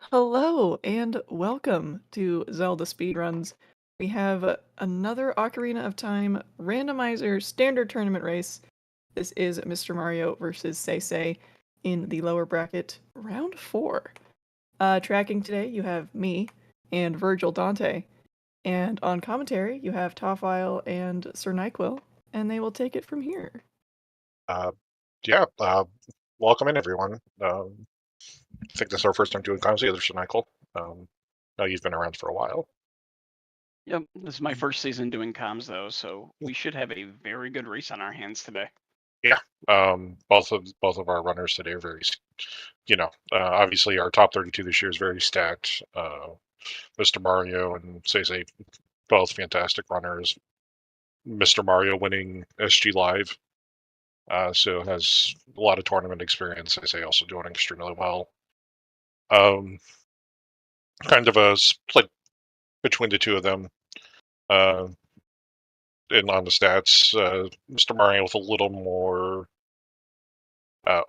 Hello and welcome to Zelda Speedruns. We have another Ocarina of Time randomizer standard tournament race. This is Mr. Mario versus SeYsEy in the lower bracket, round 4. Tracking today, you have me and Virgil Dante. And on commentary, you have Toffile and Sir NyQuil, and they will take it from here. Uh, yeah, welcome in, everyone. I think this is our first time doing comms together, Michael. Now you've been around for a while. Yep, this is my first season doing comms, though, so we should have a very good race on our hands today. Yeah, both of our runners today are very, obviously our top 32 this year is very stacked. Mr. Mario and SeYsEy, both fantastic runners. Mr. Mario winning SG Live, so has a lot of tournament experience. SeYsEy also doing extremely well. Kind of a split between the two of them. And on the stats, Mr. Mario with a little more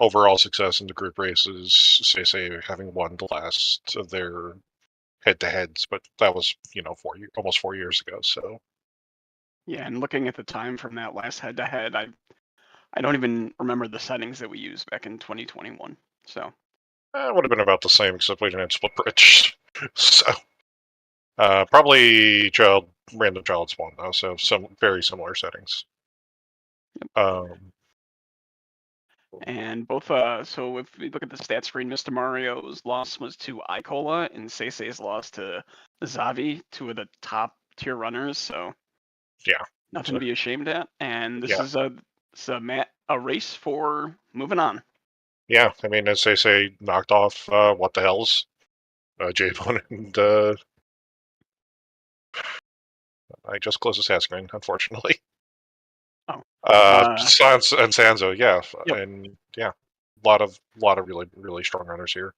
overall success in the group races, SeYsEy having won the last of their head-to-heads, but that was, almost 4 years ago, so. Yeah, and looking at the time from that last head-to-head, I don't even remember the settings that we used back in 2021, so. It would have been about the same, except we didn't have split bridge, so. Probably random child spawn, though, so some very similar settings. Yep. And both, so if we look at the stat screen, Mr. Mario's loss was to Icola, and SeYsEy's loss to Zavi, two of the top tier runners, so. Yeah. Nothing to be ashamed at, and this is a race for moving on. Yeah, I mean, as SeYsEy knocked off What the Hells, J-Bone, and I just closed the stat screen, unfortunately. Oh. Sans and Sanzo, yeah, Yep. and yeah, a lot of really, really strong runners here.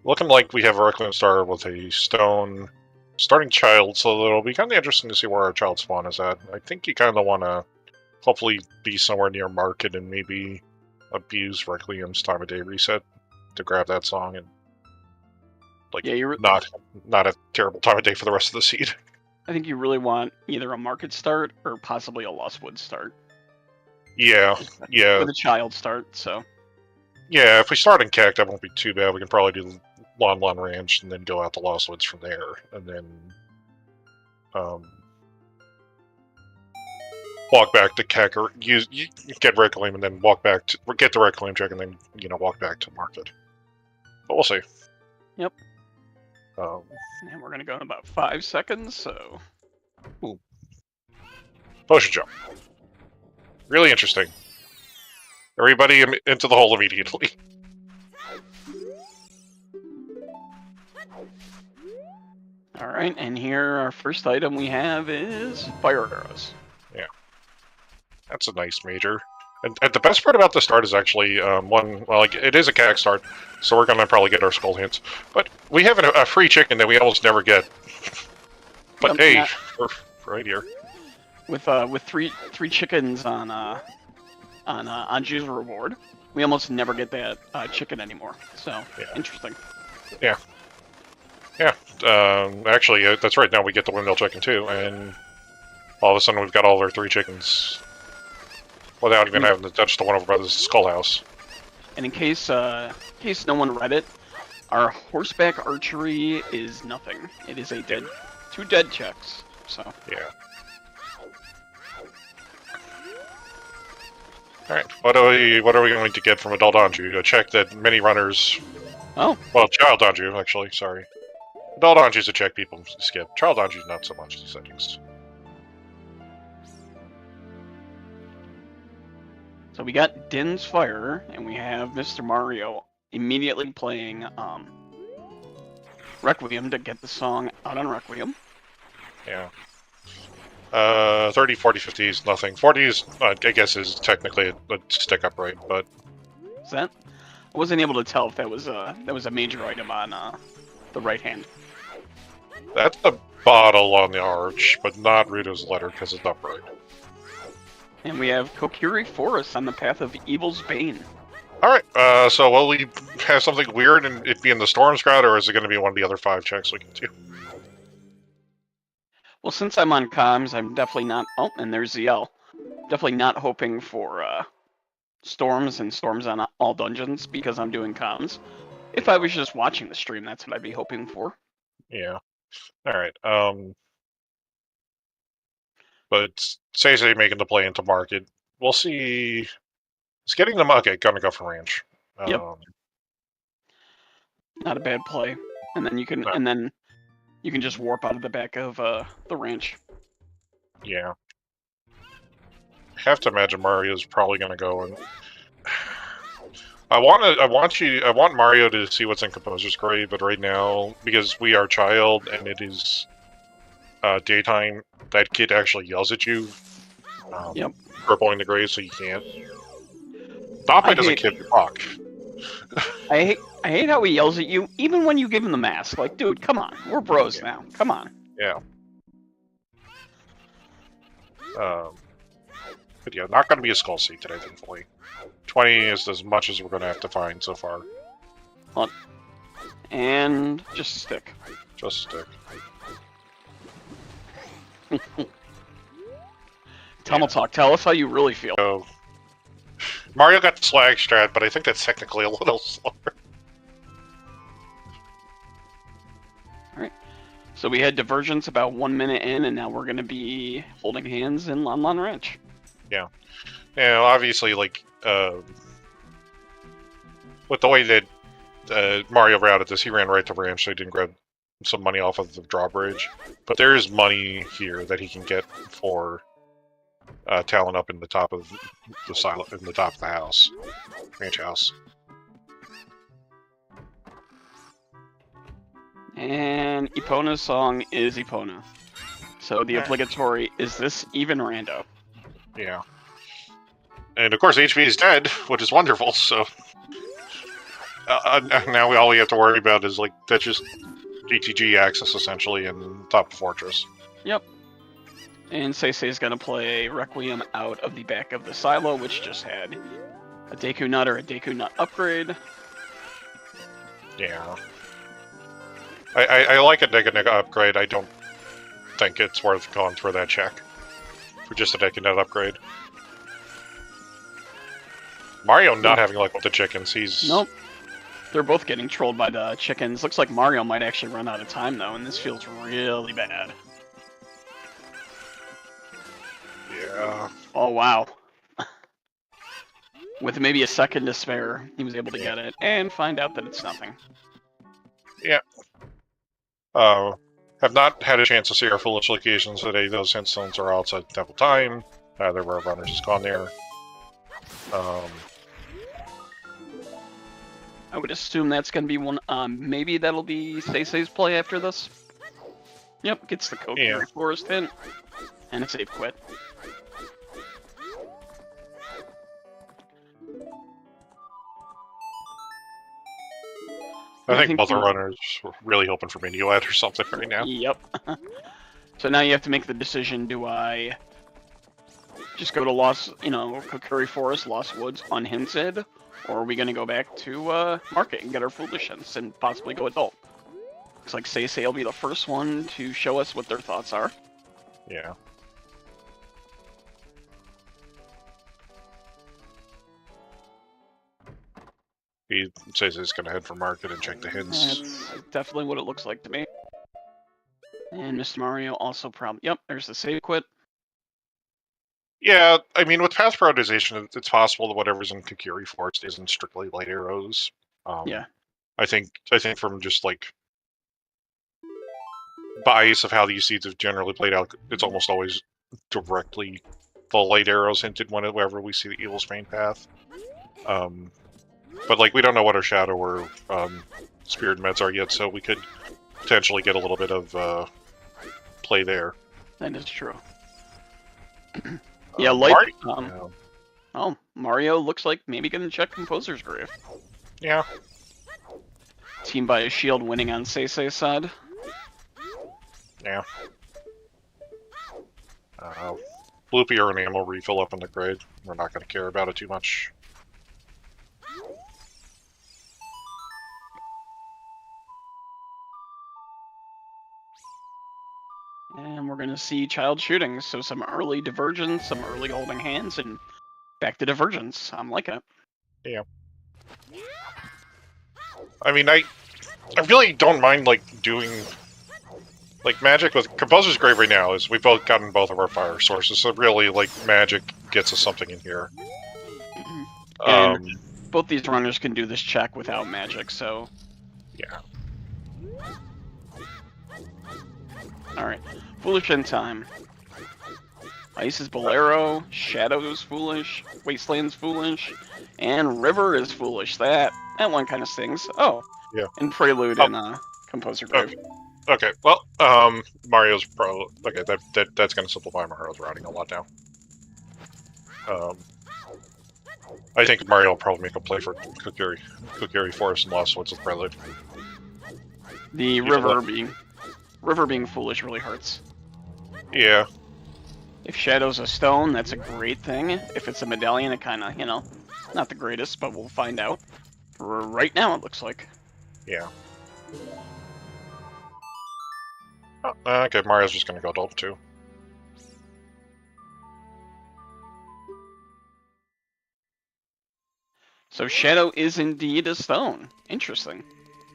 Looking like we have a Requiem Star with a stone starting child, so it'll be kind of interesting to see where our child spawn is at. I think you kind of want to hopefully be somewhere near market and maybe abuse Requiem's time of day reset to grab that song and not a terrible time of day for the rest of the seed. I think you really want either a market start or possibly a Lostwood start. Yeah. With a child start, so. Yeah, if we start in Cact, that won't be too bad. We can probably do Lon Lon Ranch and then go out to Lostwoods from there, and then walk back to Cact, or you get Requiem and then get the Requiem check and then walk back to market. But we'll see. Yep. And we're gonna go in about 5 seconds, so. Ooh. Potion jump. Really interesting. Everybody into the hole immediately. Alright, and here our first item we have is fire arrows. Yeah. That's a nice major. And the best part about the start is actually, it is a CAC start, so we're gonna probably get our skull hints. But we have a free chicken that we almost never get. But hey, we're right here. With three chickens on Anju's reward, we almost never get that chicken anymore. So interesting. Yeah. Yeah. Actually, that's right. Now we get the windmill chicken too, and all of a sudden we've got all of our 3 chickens without even having to touch the one over by the skull house. And in case no one read it, our horseback archery is nothing. It is a 2 dead checks. So yeah. All right. What are we going to get from Adult Anju? A check that many runners. Oh. Well, Child Anju, actually. Sorry. Adult Anju is a check people skip. Child Anju not so much the settings. So we got Din's Fire, and we have Mr. Mario immediately playing Requiem to get the song out on Requiem. Yeah. 30, 40, 50 is nothing. 40 is, I guess, is technically a stick upright, but... Is that? I wasn't able to tell if that was a major item on the right hand. That's a bottle on the arch, but not Rito's letter because it's upright. And we have Kokiri Forest on the path of Evil's Bane. Alright, so will we have something weird and it be in the Storm Scrout, or is it going to be one of the other 5 checks we can do? Well, since I'm on comms, I'm definitely not... Oh, and there's ZL. Definitely not hoping for storms and storms on all dungeons because I'm doing comms. If I was just watching the stream, that's what I'd be hoping for. Yeah. Alright, but SeYsEy making the play into market. We'll see. It's getting them okay, gonna go for ranch. Yep. Not a bad play. And then you can you can just warp out of the back of the ranch. Yeah. I have to imagine Mario's probably gonna go and I want Mario to see what's in Composer's Grave, but right now, because we are child and it is daytime, that kid actually yells at you. Yep. For going the grave, so you can't. Doppa doesn't kid rock. I hate how he yells at you, even when you give him the mask. Like, dude, come on, we're bros now. Come on. Yeah. But yeah, not going to be a skull seat today, thankfully. 20 is as much as we're going to have to find so far. And just stick. Just stick. Tumble Talk, tell us how you really feel. So, Mario got the slag strat, but I think that's technically a little slower. Alright. So we had divergence about 1 minute in, and now we're going to be holding hands in Lon Lon Ranch. Yeah. Yeah, obviously, like, with the way that Mario routed this, he ran right to ranch, so he didn't grab some money off of the drawbridge. But there is money here that he can get for talent up in the top of the silo, in the top of the house, ranch house. And Epona's song is Epona. So the obligatory, is this even rando? Yeah. And of course HP is dead, which is wonderful, so... now all we have to worry about is, like, that's just GTG access, essentially, and top of Fortress. Yep. And SeYsEy is going to play Requiem out of the back of the silo, which just had a Deku Nut or a Deku Nut upgrade. Yeah. I like a Deku Nut upgrade. I don't think it's worth going for that check. For just a Deku Nut upgrade. Mario not having luck with the chickens, he's... Nope. They're both getting trolled by the chickens. Looks like Mario might actually run out of time, though, and this feels really bad. Yeah. Oh, wow. With maybe a second to spare, he was able to get it, and find out that it's nothing. Yeah. Have not had a chance to see our foolish locations today. Those hindstones are outside Temple Time. There were runners has gone there. I would assume that's going to be one. Maybe that'll be SeYsEy's play after this. Yep, gets the Kokiri Forest hint, and a save quit. I think both the runners were really hoping for Minuet or something right now. Yep. So now you have to make the decision, do I just go to Kokiri Forest, Lost Woods, unhinted, or are we going to go back to Market and get our foolish hints and possibly go adult? Looks like SeYsEy will be the first one to show us what their thoughts are. Yeah. He says he's going to head for Market and check the hints. That's definitely what it looks like to me. And Mr. Mario also probably... Yep, there's the save quit. Yeah, I mean, with path prioritization, it's possible that whatever's in Kokiri Forest isn't strictly light arrows. Yeah. I think from just, like, bias of how these seeds have generally played out, it's almost always directly the light arrows hinted whenever we see the Evil's Bane path. But, like, we don't know what our Shadow or Spirit meds are yet, so we could potentially get a little bit of play there. That is true. Yeah, light... Oh, Mario looks like maybe going to check Composer's Grave. Yeah. Team by a shield winning on SeYsEy's side. Yeah. Bloopy or an ammo refill up in the grade. We're not going to care about it too much. And we're going to see child shootings. So some early divergence, some early holding hands, and back to divergence. I'm liking it. Yeah. I mean, I really don't mind, like, doing... Like, Magic with Composer's Grave right now is we've both gotten both of our fire sources, so really, like, Magic gets us something in here. And both these runners can do this check without magic, so... Yeah. Alright. Foolish End time. Ice is Bolero, Shadow is foolish, Wasteland's foolish, and River is foolish. That one kind of stings. Oh. Yeah. And Prelude in Composer Grave. Okay, well, Mario's pro... Okay, that's gonna simplify Mario's routing a lot now. I think Mario will probably make a play for Kokiri Forest and Lost Woods with Prelude. The River being foolish really hurts. Yeah. If Shadow's a stone, that's a great thing. If it's a medallion, it kinda, you know, not the greatest, but we'll find out. Right now, it looks like. Yeah. Oh, okay, Mario's just gonna go adult too. So Shadow is indeed a stone. Interesting.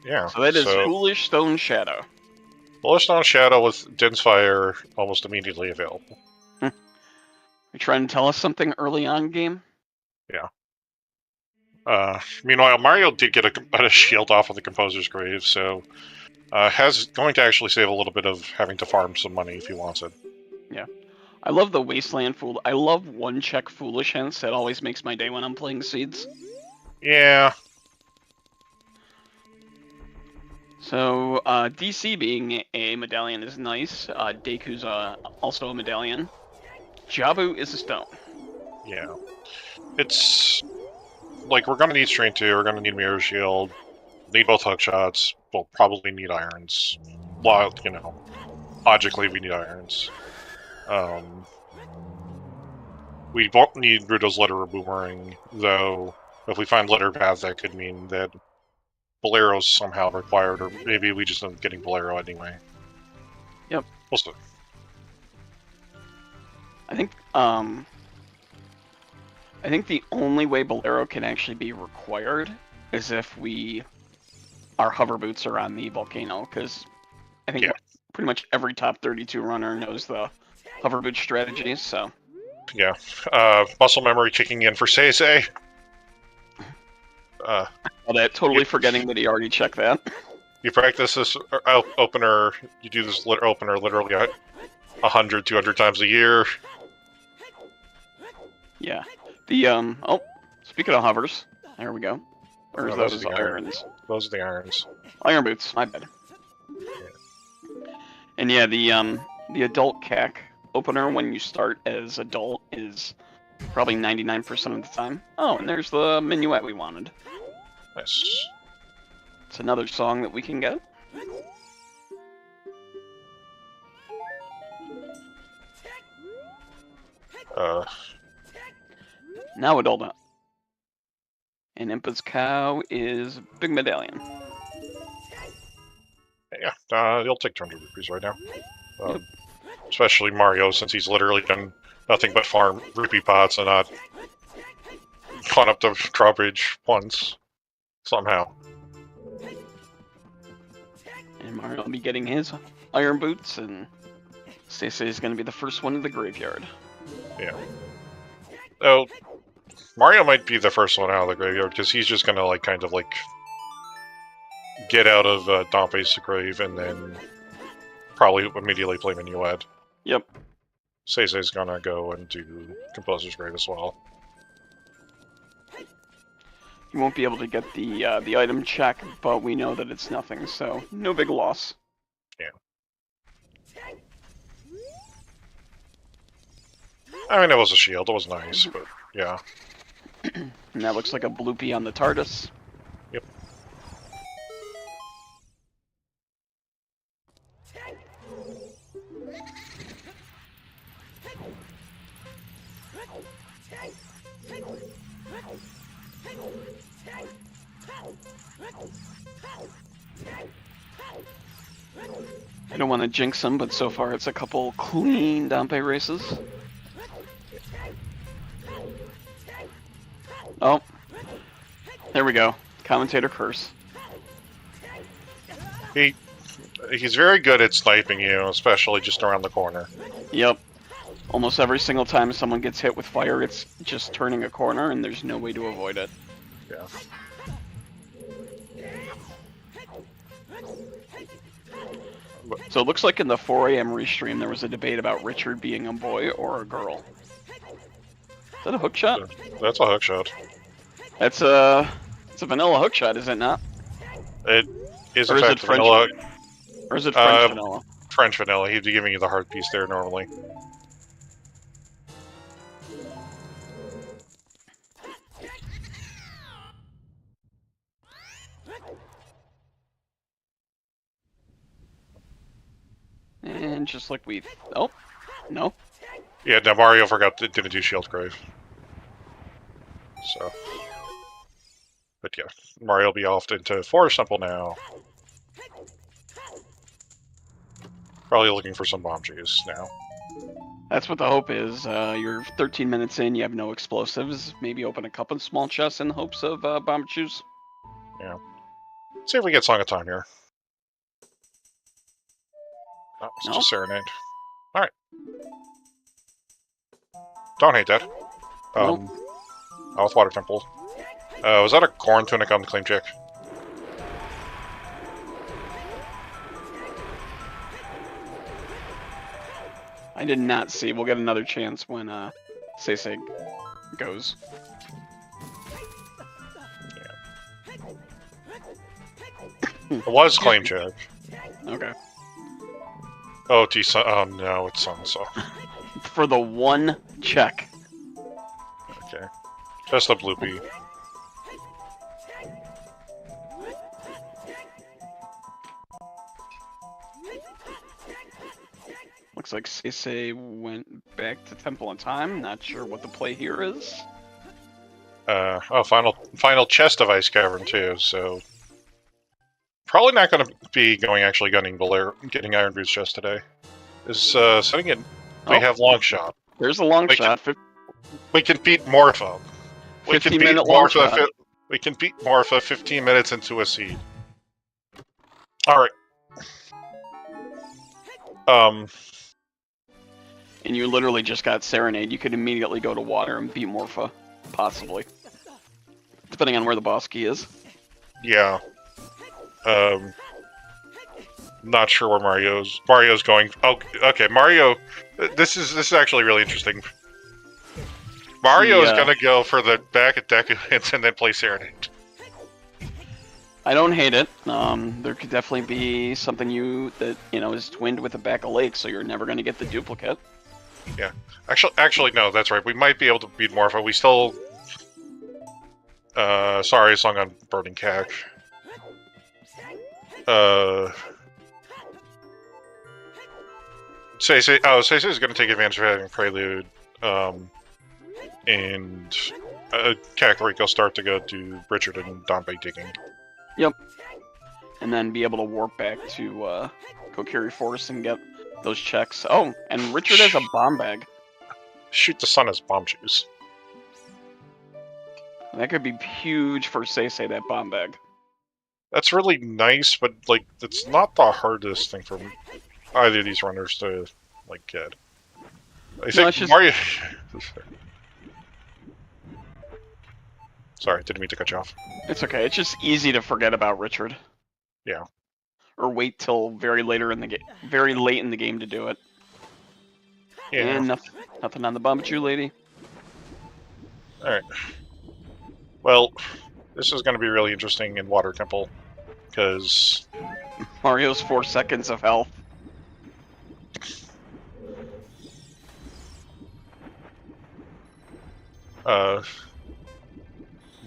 Yeah. So that is Foolish Stone Shadow. Foolish Stone Shadow with Din's Fire almost immediately available. You trying to tell us something early on game? Yeah. Meanwhile, Mario did get a shield off of the Composer's Grave, so going to actually save a little bit of having to farm some money if he wants it. Yeah. I love the Wasteland Fool. I love one-check Foolish Hints. That always makes my day when I'm playing Seeds. Yeah. So, DC being a medallion is nice. Deku's also a medallion. Jabu is a stone. Yeah. It's... Like, we're gonna need Strain 2, we're gonna need Mirror Shield, need both hook shots, we'll probably need irons. Well, you know, logically we need irons. We won't need Ruto's Letter or Boomerang, though if we find Letter Path, that could mean that Bolero's somehow required, or maybe we just end up getting Bolero anyway. Yep. We'll see. I think the only way Bolero can actually be required is if our hover boots are on the volcano, because I think pretty much every top 32 runner knows the hover boot strategy, so... Yeah. Muscle memory kicking in for SeYsEy. Totally forgetting that he already checked that. You practice this opener, you do this opener literally 100, 200 times a year. Yeah. Speaking of hovers, there we go. Where's those irons? Those are the irons. Iron boots, my bad. Yeah. And yeah, the adult CAC opener when you start as adult is probably 99% of the time. Oh, and there's the minuet we wanted. Nice. It's another song that we can get. Now adult. And Impa's cow is Big Medallion. Yeah, you'll take 200 rupees right now. Especially Mario, since he's literally done nothing but farm rupee pots and not gone up the drawbridge once. Somehow. And Mario will be getting his iron boots, and SeYsEy is going to be the first one to the graveyard. Yeah. Oh, Mario might be the first one out of the graveyard, because he's just going to, kind of get out of Dompe's grave and then probably immediately play Minuet. Yep. SeYsEy's going to go and do Composer's Grave as well. He won't be able to get the item check, but we know that it's nothing, so no big loss. Yeah. I mean, it was a shield. It was nice, but yeah. And that looks like a bloopy on the TARDIS. Yep. don't want to jinx him, but so far it's a couple clean Dompe races. Oh, there we go. Commentator curse. He's very good at sniping you, especially just around the corner. Yep. Almost every single time someone gets hit with fire, it's just turning a corner, and there's no way to avoid it. Yeah. So it looks like in the 4 a.m. restream there was a debate about Richard being a boy or a girl. Is that a hook shot? That's a hook shot. It's a vanilla hook shot, is it not? It is, Or in is fact, it French? vanilla. Or is it French vanilla? French vanilla. He'd be giving you the hard piece there normally. And just like we... Oh, no. Yeah, now Mario didn't do Shield Grave. So... But yeah, Mario will be off into Forest Temple now. Probably looking for some bomb juice now. That's what the hope is. You're 13 minutes in, you have no explosives. Maybe open a couple of small chests in the hopes of bomb juice. Yeah. See if we get Song of Time here. Oh, it's just Serenade. Alright. Don't hate that. Nope. Oh, with Water Temple. Was that a corn tunic on the claim check? I did not see. We'll get another chance when SeYsEy goes. It was claim check. Okay. OoT, oh no, it's so. For the one check. Okay. Just a bloopy. Looks like SeYsEy went back to Temple in Time. Not sure what the play here is. Oh, final chest of Ice Cavern too, so... Probably not going to be getting Iron Boots chest today. Is setting it... We have Long Shot. There's a long shot. We can beat Morpha. We can beat 15-minute long shot. We can beat Morpha 15 minutes into a seed. Alright. And you literally just got Serenade. You could immediately go to water and beat Morpha. Possibly. Depending on where the boss key is. Yeah. Not sure where Mario's going. Oh, okay, Mario... This is actually really interesting. Mario is gonna go for the back at Decadence and then play Serenade. I don't hate it. There could definitely be something that is twinned with a back of lake, so you're never gonna get the duplicate. Yeah. Actually, no, that's right. We might be able to beat Morpha. We still... sorry, Song on Burning Cache. SeYsEy is going to take advantage of having Prelude, and Kakariko start to go to Richard and Dompe digging. Yep. And then be able to warp back to Kokiri Forest and get those checks. Oh, and Richard has a bomb bag. Shoot the sun as bomb juice. That could be huge for SeYsEy, that bomb bag. That's really nice, but, like, it's not the hardest thing for either of these runners to, like, get. I think Mario... Sorry, didn't mean to cut you off. It's okay. It's just easy to forget about Richard. Yeah. Or wait till very late in the game to do it. Yeah. And nothing on the Bombachu lady. Alright. Well, this is going to be really interesting in Water Temple, because... Mario's 4 seconds of health.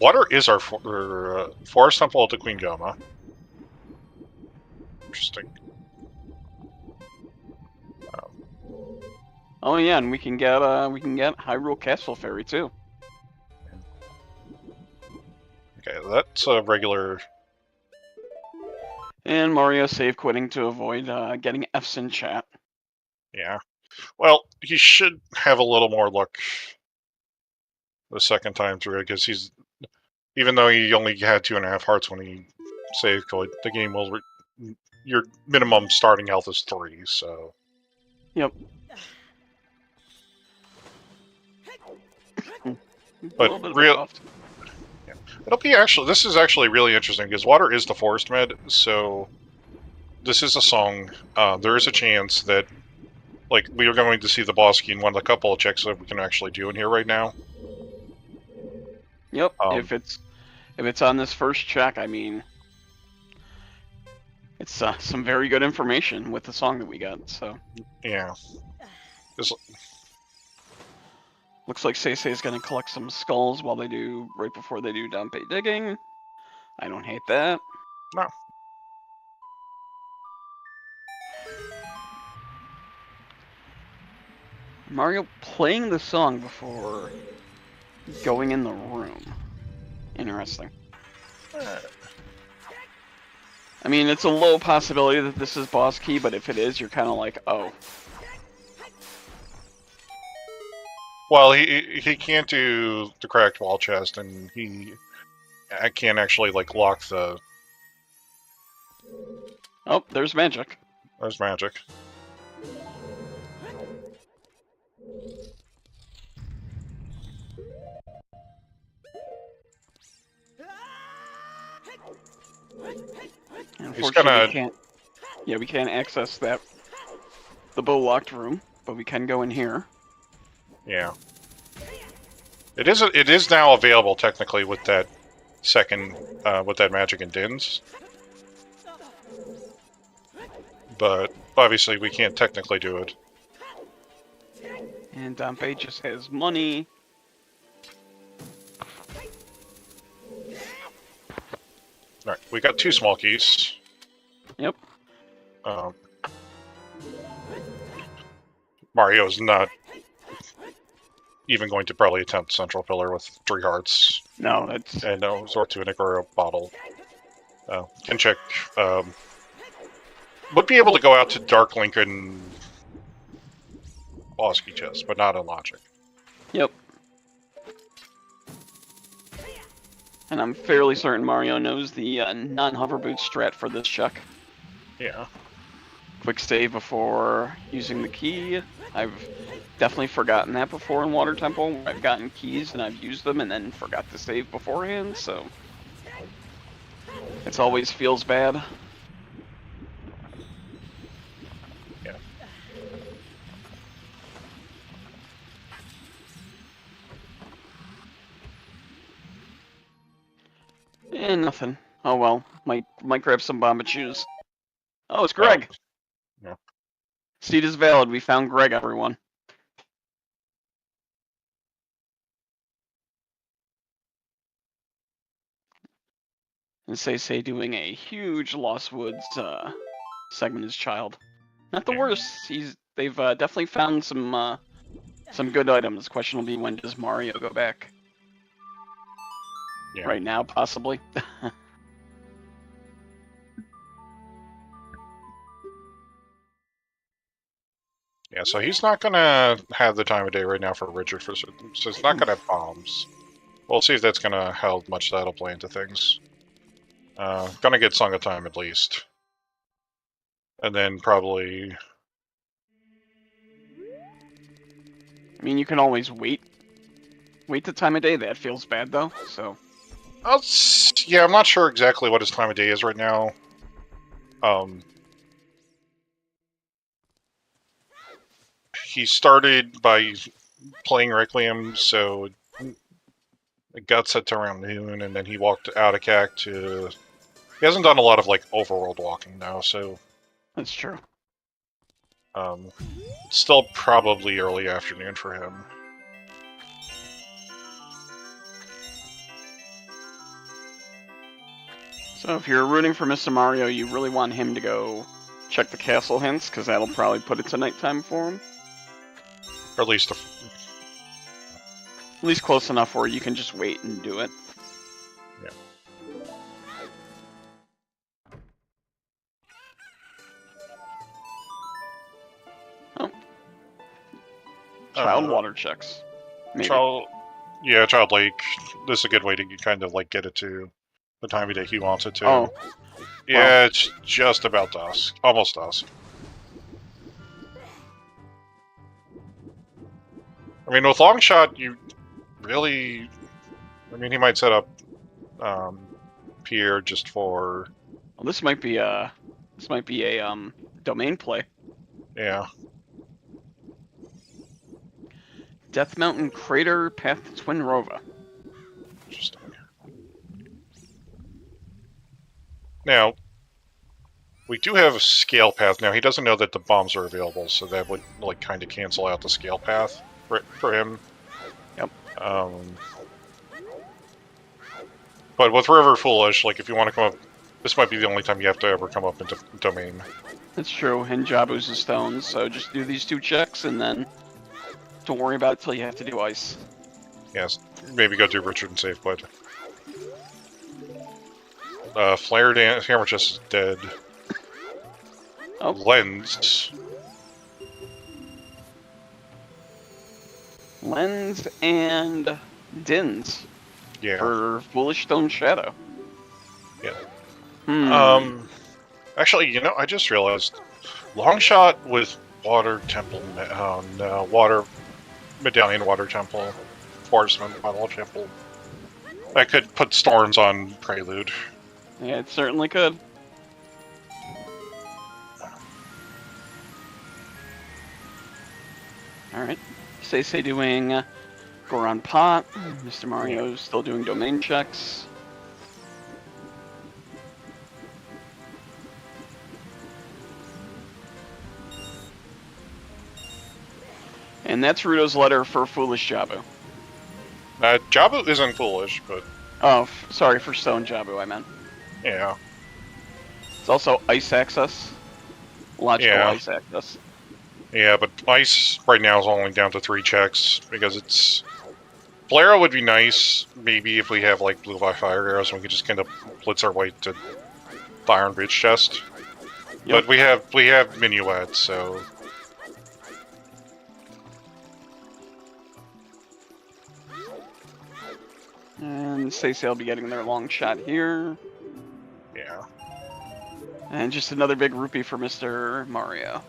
Water is our Forest Temple to Queen Goma. Interesting. Oh yeah, and we can get Hyrule Castle Fairy too. Okay, that's a regular. And Mario save quitting to avoid getting Fs in chat. Yeah. Well, he should have a little more luck the second time through, because even though he only had 2.5 hearts when he save quit, the game will your minimum starting health is 3, so. Yep. But this is actually really interesting, because water is the forest med, so this is a song. There is a chance that, like, we are going to see the boss key in one of the couple of checks that we can actually do in here right now. Yep. If it's on this first check, I mean, it's some very good information with the song that we got. So yeah. Looks like SeYsEy is going to collect some skulls right before they do down pay digging. I don't hate that. No. Mario playing the song before going in the room. Interesting. I mean, it's a low possibility that this is boss key, but if it is, you're kind of like, oh. Well, he can't do the cracked wall chest, and I can't actually, like, lock the... Oh, there's magic. There's magic. Unfortunately, we can't access the bow locked room, but we can go in here. Yeah. It is now available technically with that second with that magic and dins. But obviously we can't technically do it. And Dompe just has money. Alright, we got 2 small keys. Yep. Mario's not even going to probably attempt Central Pillar with 3 hearts. No, that's... And no Sword Tunic or a bottle. Can check. Would be able to go out to Dark Link and boss key chest, but not on Logic. Yep. And I'm fairly certain Mario knows the non-hover boot strat for this check. Yeah. Quick save before using the key. I've definitely forgotten that before in Water Temple. I've gotten keys and I've used them and then forgot to save beforehand, so it always feels bad. Yeah. Nothing. Oh well. Might grab some Bomba Chews. Oh, it's Greg! Yeah. Seed is valid. We found Greg, everyone. And SeYsEy doing a huge Lost Woods segment as child. Not the worst. They've definitely found some good items. The question will be, when does Mario go back? Yeah. Right now, possibly. Yeah, so he's not gonna have the time of day right now for Richard, so he's not gonna have bombs. We'll see if that's gonna how much that'll play into things. Gonna get Song of Time at least. And then probably... I mean, you can always wait the time of day. That feels bad, though, so... yeah, I'm not sure exactly what his time of day is right now. He started by playing Requiem, so it got set to around noon, and then he walked out of CAC to... He hasn't done a lot of, like, overworld walking now, so... That's true. It's still probably early afternoon for him. So if you're rooting for Mr. Mario, you really want him to go check the castle hints, because that'll probably put it to nighttime for him. Or at least close enough where you can just wait and do it. Yeah. Child water checks. Maybe. Child Lake. This is a good way to kind of like get it to the time of day he wants it to. Oh. Yeah, Well. it's just about dusk. Almost dusk. I mean, with long shot, you really... I mean, he might set up Pier just for... Well, this might be a domain play. Yeah. Death Mountain Crater Path to Twin Rova. Interesting. Now, we do have a scale path now. He doesn't know that the bombs are available, so that would like kind of cancel out the scale path for him. Yep. But with River Foolish, like if you want to come up, this might be the only time you have to ever come up into domain. That's true, and Jabu's a stone, so just do these 2 checks and then don't worry about it till you have to do ice. Yes, maybe go do Richard and save quit. Flare Dance, Hammer Chest is dead. Oh. Lens. Lens and Dins. Yeah. For Foolish Stone Shadow. Yeah. Actually, you know, I just realized long shot with Water Temple, Water Medallion, Water Temple, Forestman, Water Temple. I could put Storms on Prelude. Yeah, it certainly could. Alright. SeYsEy doing Goron Pot. Mr. Mario's still doing domain checks. And that's Rudo's letter for Foolish Jabu. Jabu isn't foolish, but... Oh, sorry, for Stone Jabu, I meant. Yeah. It's also Ice Access. Logical Ice Access. Yeah, but Ice right now is only down to 3 checks, because it's... Flare would be nice, maybe if we have, like, Blue by Fire arrows, and we could just kind of blitz our way to the Iron Bridge chest. Yep. But we have Minuet, so... And SeYsEy will be getting their long shot here. Yeah. And just another big rupee for Mr. Mario.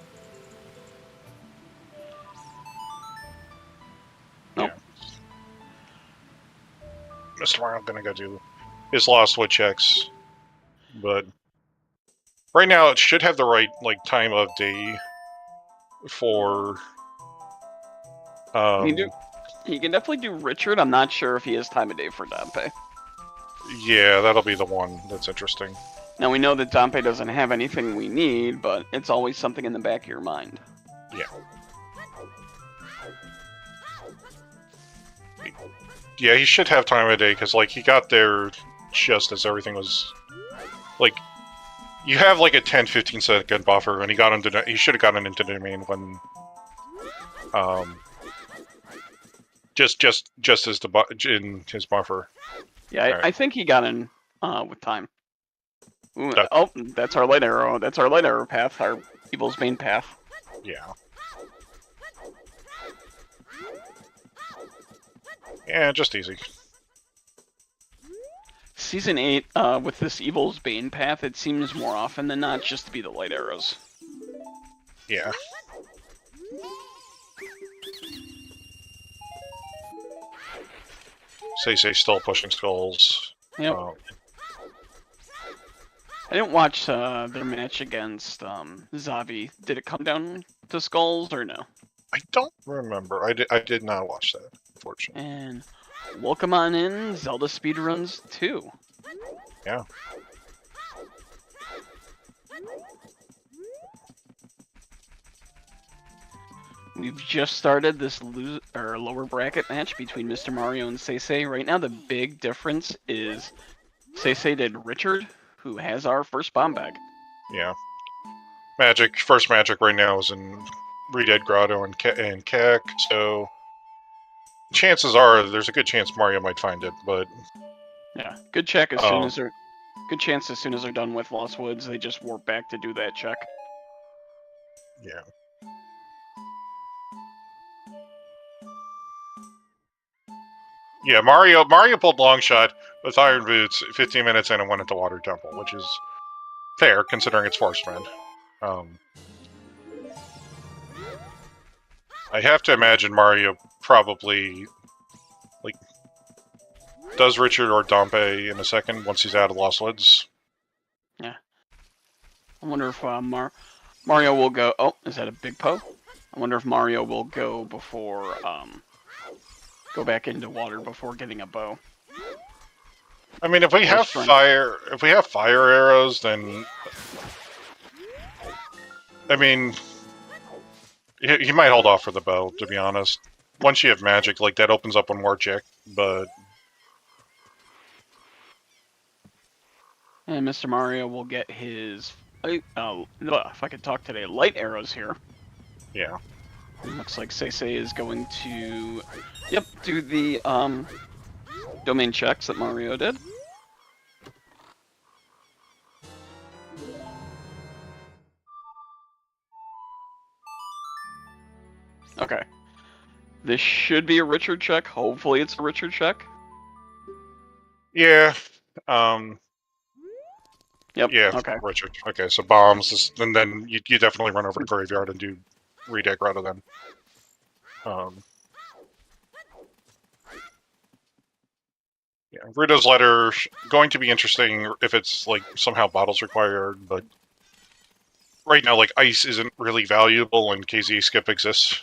Nope. Yeah. Mr. Mario's gonna go do his Lost Wood checks. But right now it should have the right like time of day for He can definitely do Richard. I'm not sure if he has time of day for Dompe. Yeah, that'll be the one that's interesting. Now we know that Dompe doesn't have anything we need, but it's always something in the back of your mind. Yeah. Yeah, he should have time of day, because, like, he got there just as everything was... Like, you have, like, a 10-15 second buffer, and he should have gotten into the domain when... Just as in his buffer. Yeah, right. I think he got in with time. Ooh, oh, that's our light arrow. That's our light arrow path, our Evil's Bane path. Yeah. Yeah, just easy. Season 8, with this Evil's Bane path, it seems more often than not just to be the light arrows. Yeah. SeYsEy still pushing skulls. Yep. I didn't watch their match against Zavi. Did it come down to skulls or no? I don't remember. I did not watch that, unfortunately. And welcome on in, Zelda Speedruns 2. Yeah. We've just started this lower bracket match between Mr. Mario and SeYsEy. Right now, the big difference is SeYsEy did Richard, who has our first bomb bag. Yeah. First magic right now is in Redead Grotto and Kek, so chances are there's a good chance Mario might find it, but yeah, good check as soon as they're done with Lost Woods, they just warp back to do that check. Yeah. Yeah, Mario pulled long shot with Iron Boots 15 minutes in and went into Water Temple, which is fair considering it's Forest Man. I have to imagine Mario probably does Richard or Dompe in a second once he's out of Lost Woods. Yeah. I wonder if Mario will go. Oh, is that a big Poe? I wonder if Mario will go before go back into water before getting a bow. I mean, if we have fire arrows, then I mean, he might hold off for the bow. To be honest, once you have magic, like that opens up one more check, but. And Mr. Mario will get his, if I could talk today, light arrows here. Yeah. Looks like SeYsEy is going to, do the domain checks that Mario did. Okay. This should be a Richard check. Hopefully it's a Richard check. Yeah. Yep. Yeah, okay. Richard. Okay, so bombs, and then you definitely run over to Graveyard and do redeck rather than. Yeah, Rudo's letter going to be interesting if it's like somehow bottles required, but right now like ice isn't really valuable and KZ skip exists.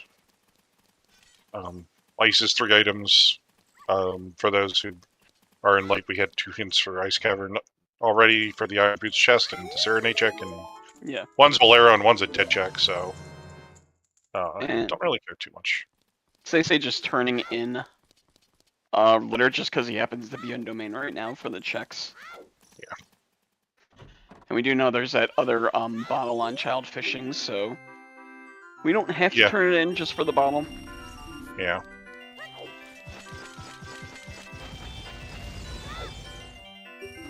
Ice is 3 items. For those who are in like we had 2 hints for Ice Cavern already for the Iron Boots chest and the Serenade check, and yeah, one's Bolero and one's a dead check, so don't really care too much. SeYsEy just turning in litter just because he happens to be in domain right now for the checks. Yeah. And we do know there's that other bottle on child fishing, so we don't have to turn it in just for the bottle. Yeah.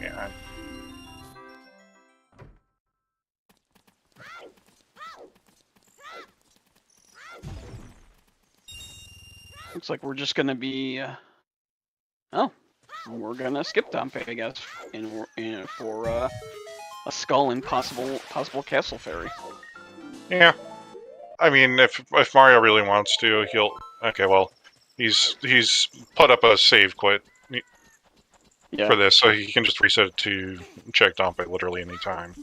Yeah. Looks like we're just gonna be. Oh, we're gonna skip Dompe, I guess, for a skull and possible castle fairy. Yeah. I mean, if Mario really wants to, he'll. Okay, well, he's put up a save quit for this, so he can just reset it to check Dompe literally any time.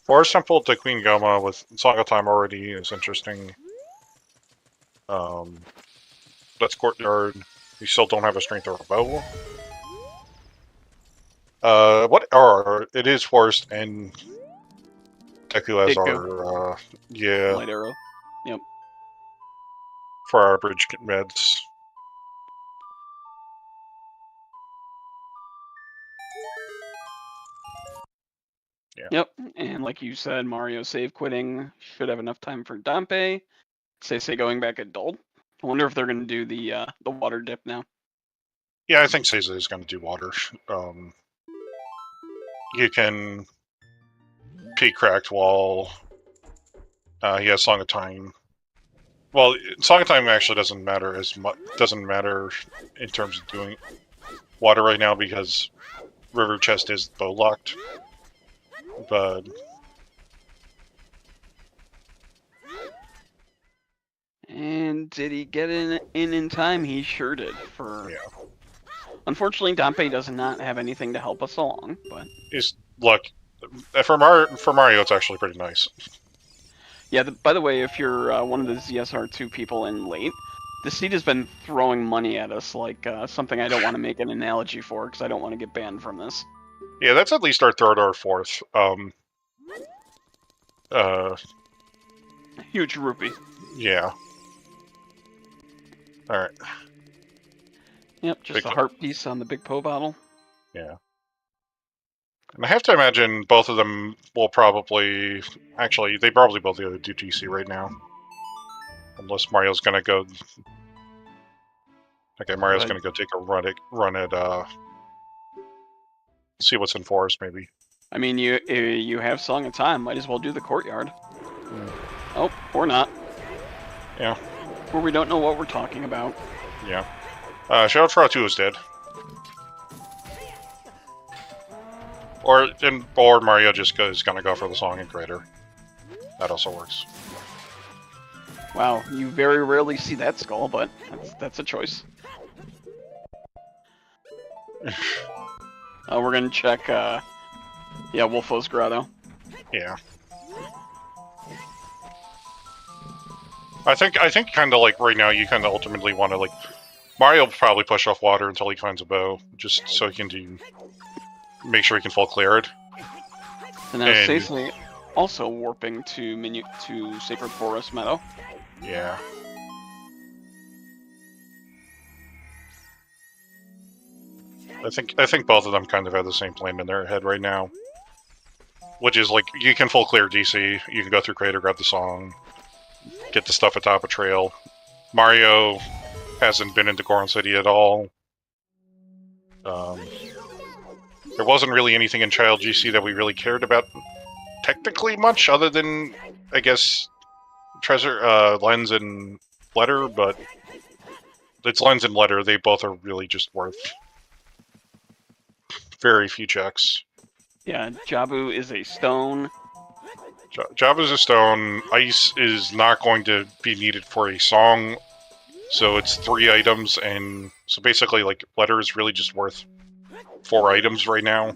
Forest Temple to Queen Goma with Song of Time already is interesting. That's Courtyard. We still don't have a strength or a bow. It is Forest and Deku as our light arrow. Yep. For our bridge meds. Yeah. Yep, and like you said, Mario save quitting should have enough time for Dompe. SeYsEy going back adult. I wonder if they're going to do the water dip now. Yeah, I think SeYsEy is going to do water. You can Peak Cracked Wall. He has Song of Time. Well, Song of Time actually doesn't matter as much. Doesn't matter in terms of doing water right now because River Chest is bow locked. But and did he get in time? He sure did. Unfortunately, Dompe does not have anything to help us along. But look, for Mario, it's actually pretty nice. Yeah. By the way, if you're one of the ZSR2 people in late, the seed has been throwing money at us like something I don't want to make an analogy for because I don't want to get banned from this. Yeah, that's at least our 3rd or 4th. Huge rupee. Yeah. Alright. Yep, just a heart piece on the Big Poe bottle. Yeah. And I have to imagine both of them will probably... Actually, they probably both do TC right now. Unless Mario's gonna go... Okay, Mario's gonna go take a run at see what's in Forest, maybe. I mean, you have Song of Time. Might as well do the Courtyard. Oh, or not. Yeah. Where we don't know what we're talking about. Yeah. Shadow Fraud 2 is dead. Or Mario just is gonna go for the song in Crater. That also works. Wow, you very rarely see that skull, but that's a choice. We're gonna check, yeah, Wolfo's Grotto. Yeah. I think kind of like right now you kind of ultimately want to like Mario will probably push off water until he finds a bow, just so he can make sure he can full clear it. And now SeYsEy also warping to Sacred Forest Meadow. Yeah. I think both of them kind of have the same plan in their head right now, which is like you can full clear DC, you can go through Crater, grab the song, get the stuff atop a trail. Mario hasn't been into Goron City at all. There wasn't really anything in Child GC that we really cared about technically much, other than, I guess, Treasure, Lens and Letter, but it's Lens and Letter, they both are really just worth very few checks. Yeah, Jabu is a stone. Jabu's a stone. Ice is not going to be needed for a song, so it's 3 items, and so basically, like, Letter is really just worth 4 items right now.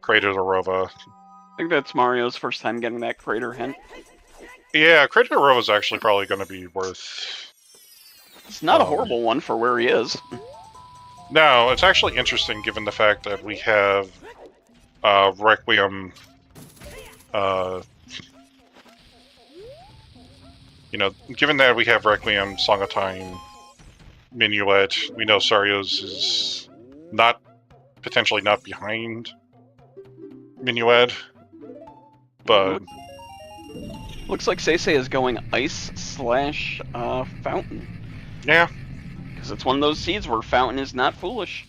Crater the Rova. I think that's Mario's first time getting that Crater hint. Yeah, Crater the Rova is actually probably going to be worth... It's not a horrible one for where he is. No, it's actually interesting given the fact that we have Requiem... you know, given that we have Requiem, Song of Time, Minuet, we know Sario's is not potentially not behind Minuet, but looks like SeYsEy is going Ice/Fountain. Yeah, because it's one of those seeds where Fountain is not foolish.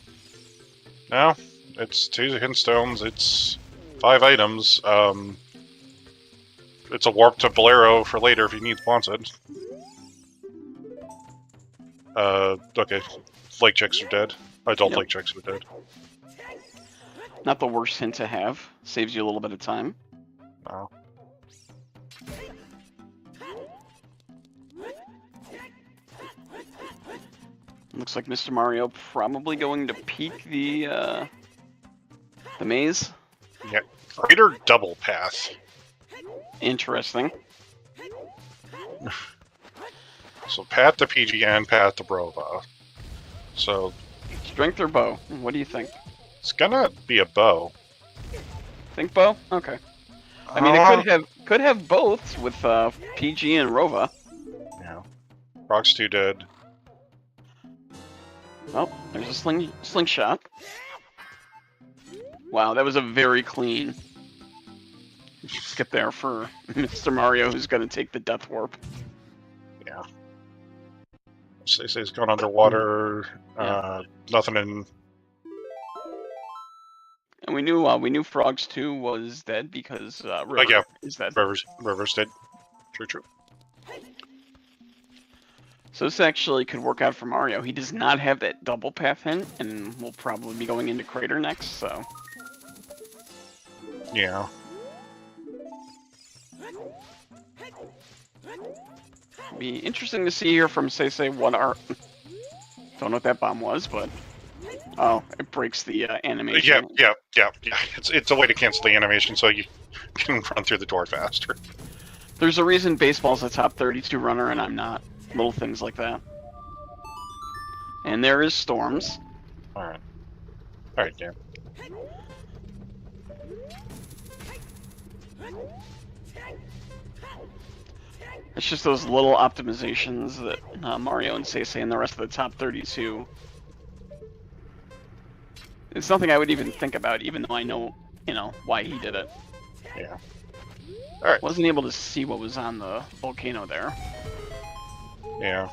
No, it's 2 hint stones. It's 5 items. It's a warp to Bolero for later if he wants it. Okay. Lake chicks are dead. Adult lake chicks are dead. Not the worst hint to have. Saves you a little bit of time. No. Looks like Mr. Mario probably going to peek the maze. Yeah. Greater double path. Interesting. So path to PG and path to Brova. So strength or bow? What do you think? It's gonna be a bow. Think bow? Okay. I mean, it could have both with PG and Rova. Yeah. Rock's 2 dead. Oh, there's a slingshot. Wow, that was a very clean skip there for Mr. Mario, who's going to take the death warp. Yeah. SeYsEy's gone underwater. Yeah. Nothing in. And we knew Frogs 2 was dead because River is dead. River's dead. True. So this actually could work out for Mario. He does not have that double path hint, and we'll probably be going into Crater next, so... Yeah. Be interesting to see here from SeYsEy what our... Don't know what that bomb was, but... Oh, it breaks the animation. Yeah. It's a way to cancel the animation so you can run through the door faster. There's a reason baseball's a top 32 runner and I'm not. Little things like that. And there is Storms. Alright, yeah. It's just those little optimizations that Mario and SeYsEy and the rest of the top 32. It's nothing I would even think about, even though I know, why he did it. Yeah. Alright. Wasn't able to see what was on the volcano there. Yeah.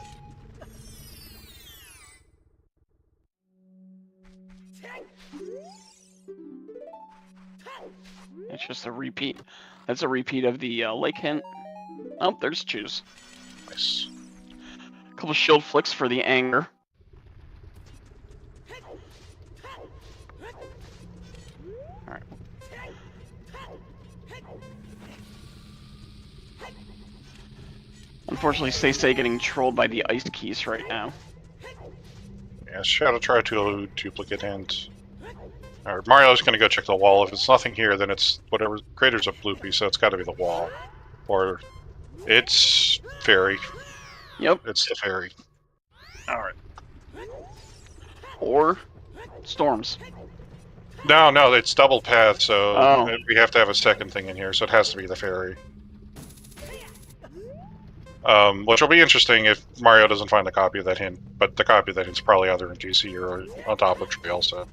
It's just a repeat. That's a repeat of the lake hint. Oh, there's Choose. Nice. A couple shield flicks for the anger. Alright. Unfortunately, SeYsEy getting trolled by the ice keys right now. Yeah, Shadow try to duplicate hint. Alright, Mario's gonna go check the wall. If it's nothing here, then it's whatever. Crater's a bloopy, so it's gotta be the wall. Or it's fairy. Yep. It's the fairy. Alright. Or storms. No, it's double path, so Oh. we have to have a second thing in here, so it has to be the fairy. Which will be interesting if Mario doesn't find a copy of that hint, but the copy of that hint's probably either in GC or on top of Trail, so.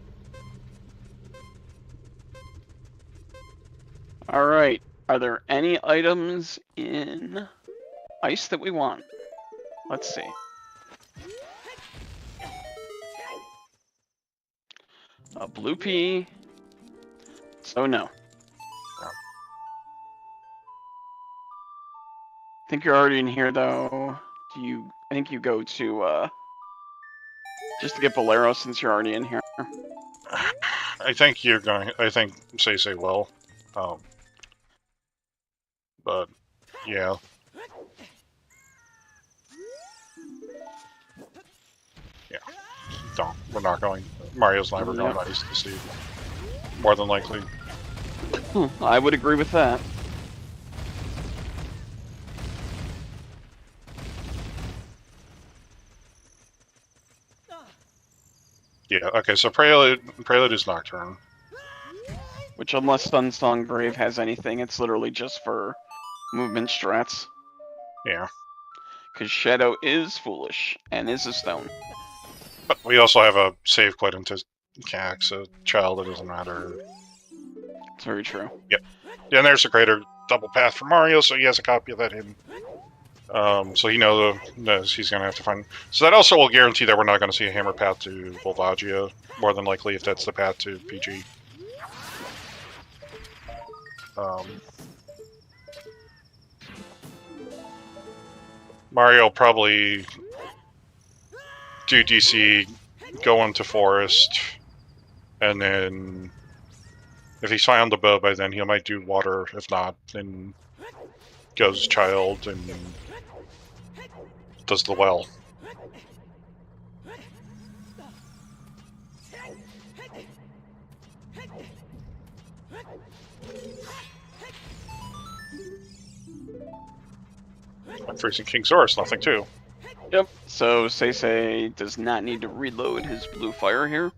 Alright. Are there any items in ice that we want? Let's see. A blue pea. So no. I think you're already in here though. I think you go to just to get Bolero since you're already in here. I think SeYsEy will. But yeah. Yeah. Don't. We're not going. Mario's never going ice to see. More than likely. I would agree with that. Yeah, okay, so Prelude is Nocturne. Which, unless Sunsong Brave has anything, it's literally just for movement strats. Yeah. Because Shadow is foolish and is a stone. But we also have a save point into Cax, a child, it doesn't matter. It's very true. Yep. Yeah, and there's a greater double path for Mario, so he has a copy of that hidden. So he knows he's going to have to find... So that also will guarantee that we're not going to see a hammer path to Volvagia, more than likely, if that's the path to PG. Mario will probably do DC, go into Forest, and then if he's found the bow by then, he might do water. If not, then goes Child and does the well. I'm freezing King Zora's nothing too. Yep, so SeYsEy does not need to reload his blue fire here.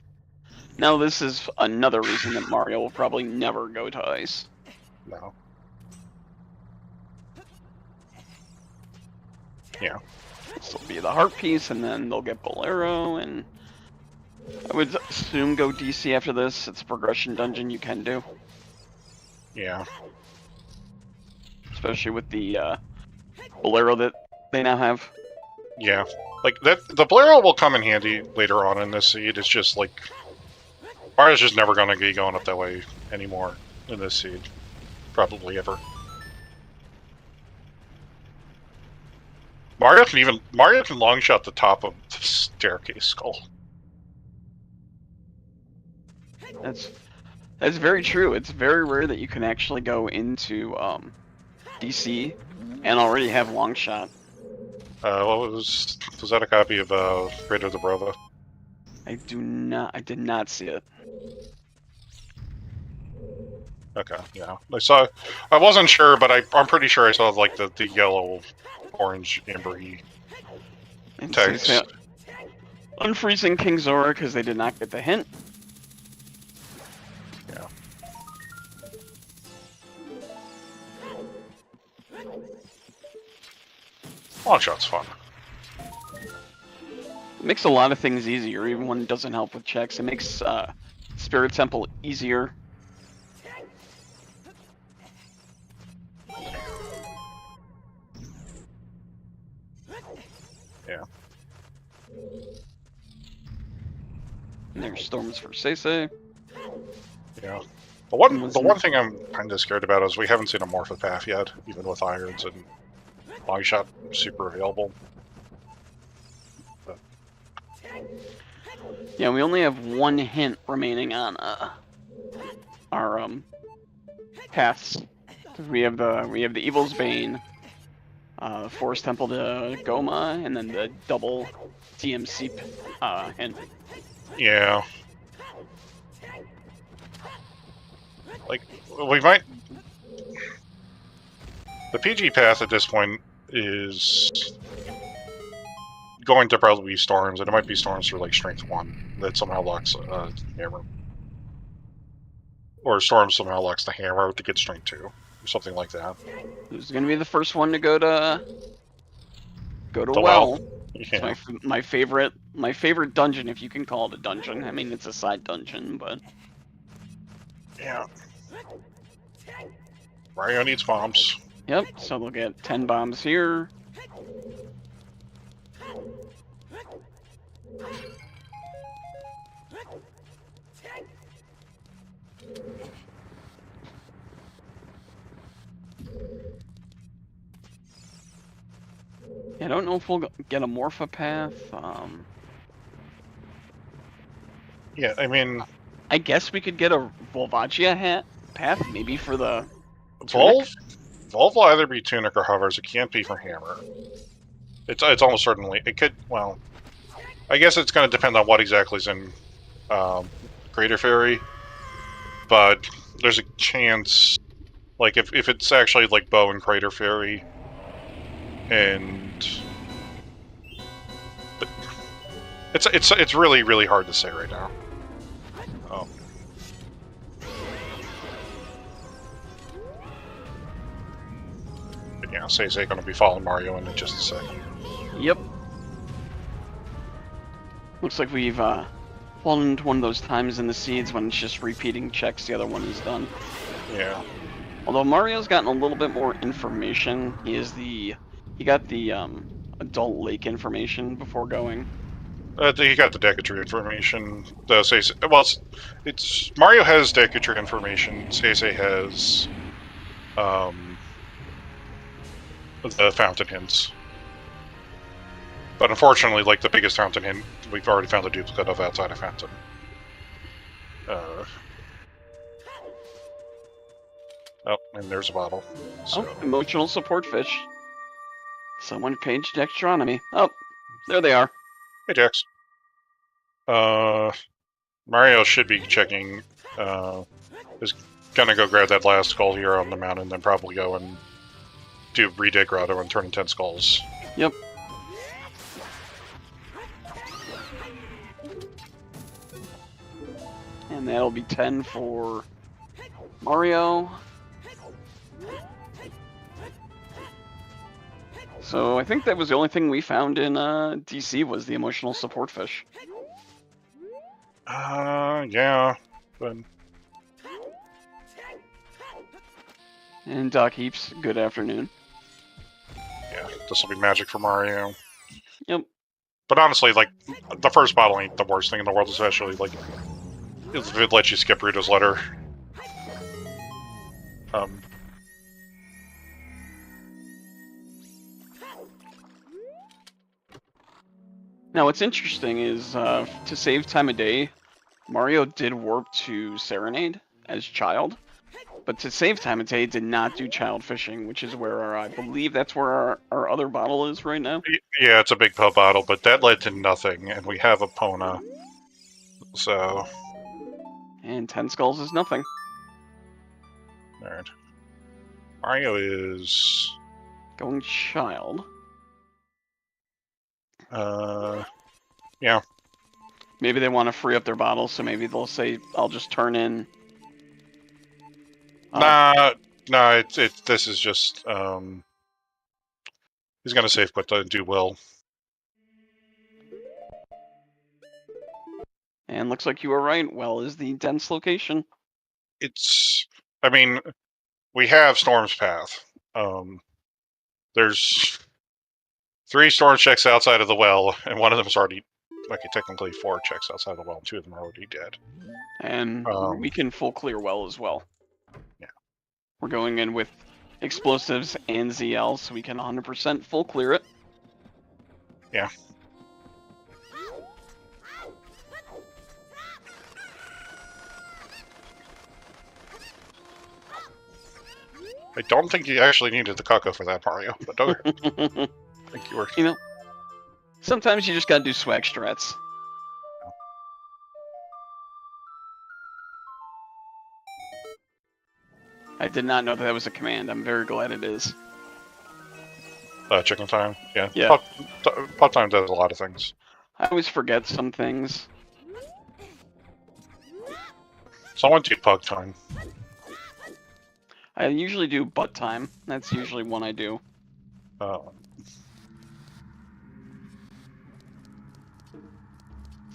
Now this is another reason that Mario will probably never go to ice. No. Yeah. This will be the heart piece, and then they'll get Bolero, and I would assume go DC after this. It's a progression dungeon you can do. Yeah. Especially with the Bolero that they now have. Yeah. Like, the Bolero will come in handy later on in this seed. It's just like... Mario's just never going to be going up that way anymore in this seed. Probably ever. Mario can long shot the top of the staircase skull. That's very true. It's very rare that you can actually go into DC and already have long shot. Was that a copy of Greater Dobrova? I did not see it. Okay, yeah. I wasn't sure, but I'm pretty sure I saw like the yellow, orange, ambery text. Unfreezing King Zora because they did not get the hint. Yeah. Long shot's fun. It makes a lot of things easier, even when it doesn't help with checks. It makes Spirit Temple easier. Yeah. And there's storms for SeYsEy. Yeah. The one thing I'm kind of scared about is we haven't seen a Morphopath yet, even with irons, and Body shot super available. Yeah, we only have one hint remaining on our paths. Because we have the Evil's Bane, Forest Temple to Goma, and then the double DMC hint. Yeah. Like, we might... The PG path at this point is going to probably be Storms, and it might be Storms for, like, Strength 1 that somehow locks Hammer. Or Storms somehow locks the Hammer to get Strength 2, or something like that. Who's gonna be the first one to go to The Well? Yeah. It's my favorite dungeon, if you can call it a dungeon. I mean, it's a side dungeon, but Yeah. Mario needs bombs. yep. So they'll get 10 bombs here. I don't know if we'll get a Morpha path. Yeah, I mean... I guess we could get a Volvagia path, maybe for the Volv will either be Tunic or Hovers. It can't be for Hammer. It's almost certainly... It could... Well... I guess it's going to depend on what exactly is in Crater Fairy. But there's a chance... Like, if it's actually, like, Bow and Crater Fairy... And... But it's really, really hard to say right now. But yeah, SeYsEy going to be following Mario in just a second. Yep. Looks like we've fallen into one of those times in the seeds when it's just repeating checks the other one is done. Yeah. Although Mario's gotten a little bit more information. He got the adult lake information before going. He got the Decatur information. SeYsEy, well, it's Mario has Decatur information. SeYsEy has the fountain hints. But unfortunately, like the biggest fountain hint, we've already found a duplicate of outside of Fountain. Oh, and there's a bottle. So. Oh, emotional support fish. Someone paged Dextronomy. Oh, there they are. Hey, Jax. Mario should be checking, is gonna go grab that last skull here on the mountain, then probably go and do Redig Grotto and turn in 10 skulls. Yep. And that'll be 10 for Mario. So I think that was the only thing we found in DC was the emotional support fish. Yeah, but... And Doc Heaps, good afternoon. Yeah, this will be magic for Mario. Yep. But honestly, like, the first bottle ain't the worst thing in the world, especially, like, if it lets you skip Rita's letter. Now what's interesting is, to save time of day, Mario did warp to Serenade as Child, but to save time of day did not do Child Fishing, which is where I believe that's where our other bottle is right now. Yeah, it's a big pub bottle, but that led to nothing, and we have a Pona, so... And 10 skulls is nothing. Alright. Mario is... Going Child. Yeah. Maybe they want to free up their bottles, so maybe they'll say, I'll just turn in... Nah, this is just, he's gonna save quit and do Will. And looks like you were right. Well is the dense location. It's... I mean, we have Storm's Path. There's 3 storm checks outside of the well, and one of them is already... Okay, technically 4 checks outside of the well, and 2 of them are already dead. And we can full clear well as well. Yeah. We're going in with explosives and ZL, so we can 100% full clear it. Yeah. I don't think you actually needed the Cuckoo for that, Mario, but okay. I think you were. You know, sometimes you just gotta do swag strats. I did not know that was a command. I'm very glad it is. Chicken time? Yeah. Yeah. Pot time does a lot of things. I always forget some things. Someone do pug time. I usually do butt time. That's usually one I do.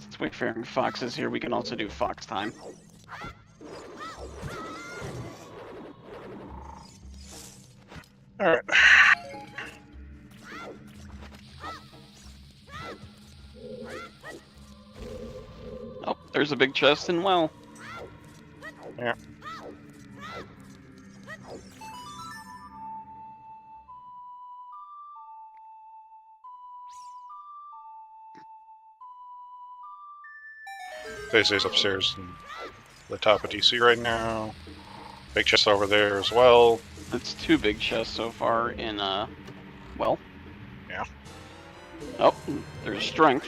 Since Wayfaring Fox is here, we can also do fox time. Alright. Oh, there's a big chest and well. Yeah. SeYsEy's upstairs in the top of DC right now. Big chest over there as well. That's 2 big chests so far in, well. Yeah. Oh, there's strength.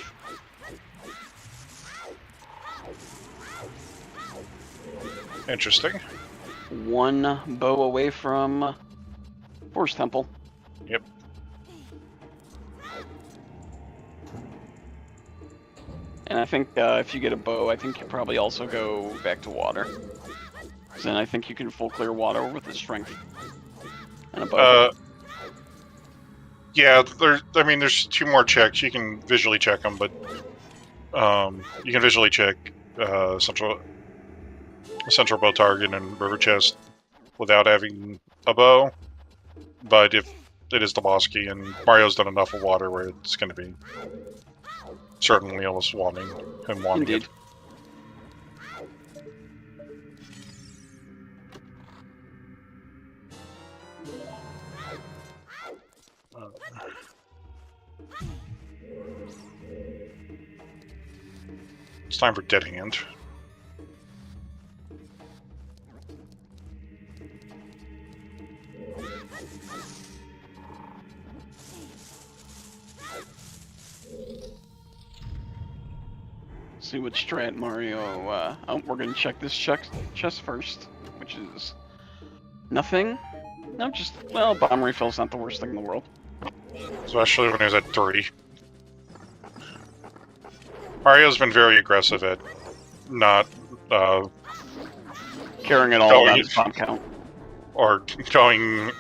Interesting. 1 bow away from Force Temple. Yep. And I think if you get a bow, I think you probably also go back to water. So then I think you can full clear water with the strength and a bow. Yeah, there's 2 more checks. You can visually check them, but you can visually check central bow target and river chest without having a bow. But if it is the boss key, and Mario's done enough of water where it's going to be certainly almost wanting Indeed. it. It's time for Dead Hand. See what strat Mario. Oh, we're gonna check this chest first, which is nothing. No, just bomb refill's not the worst thing in the world. Especially when he was at 3. Mario's been very aggressive at not Carrying it all around his bomb count. Or going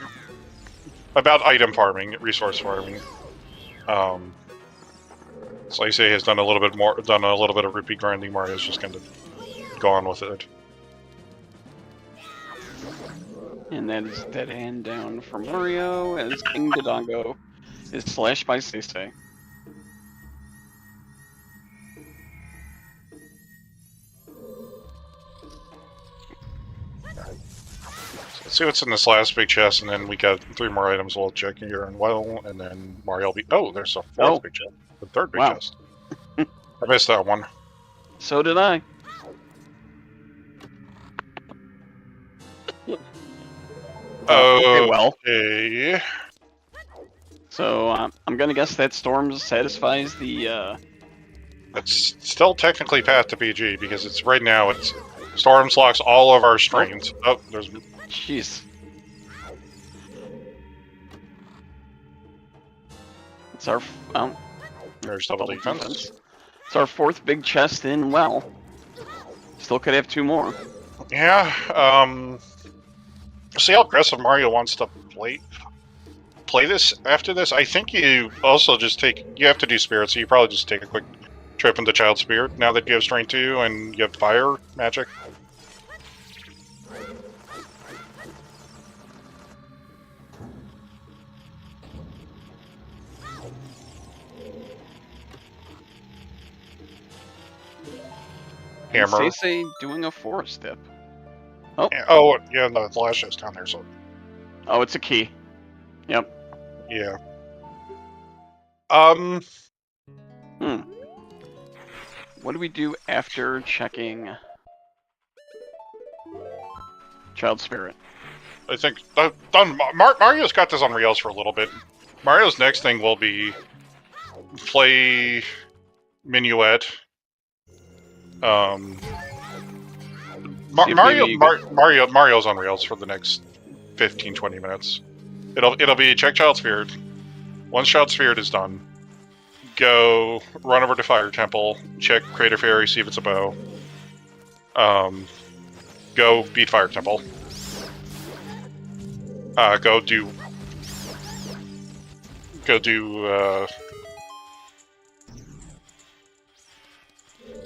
about item farming, resource farming. SeYsEy has done a little bit of rupee grinding. Mario's just kind of gone with it. And that is Dead Hand down for Mario, as King Dodongo is slashed by SeYsEy. Let's see what's in this last big chest, and then we got 3 more items we'll check here and well, and then Mario will be... Oh, there's a 4th big chest. The 3rd big chest. I missed that one. So did I. Okay, well. Okay. So, I'm gonna guess that Storm satisfies the, It's still technically path to PG, because it's right now, it's... Storms locks all of our streams. Oh, there's... Jeez. It's our... There's double defense. It's our 4th big chest in, well. Still could have 2 more. Yeah, see how aggressive Mario wants to play this after this? I think you also just you have to do Spirit, so you probably just take a quick trip into Child Spirit, now that you have Strength 2 and you have Fire Magic. Hammer. SeYsEy doing a forest dip. Oh. Oh, yeah, the last show's down there, so... Oh, it's a key. Yep. Yeah. What do we do after checking Child Spirit? I think Mario's got this on rails for a little bit. Mario's next thing will be play Minuet. Mario's on rails for the next 15-20 minutes. It'll be check Child Spirit. Once Child Spirit is done, go run over to Fire Temple, check Crater Fairy, see if it's a bow. Go beat Fire Temple. Go do.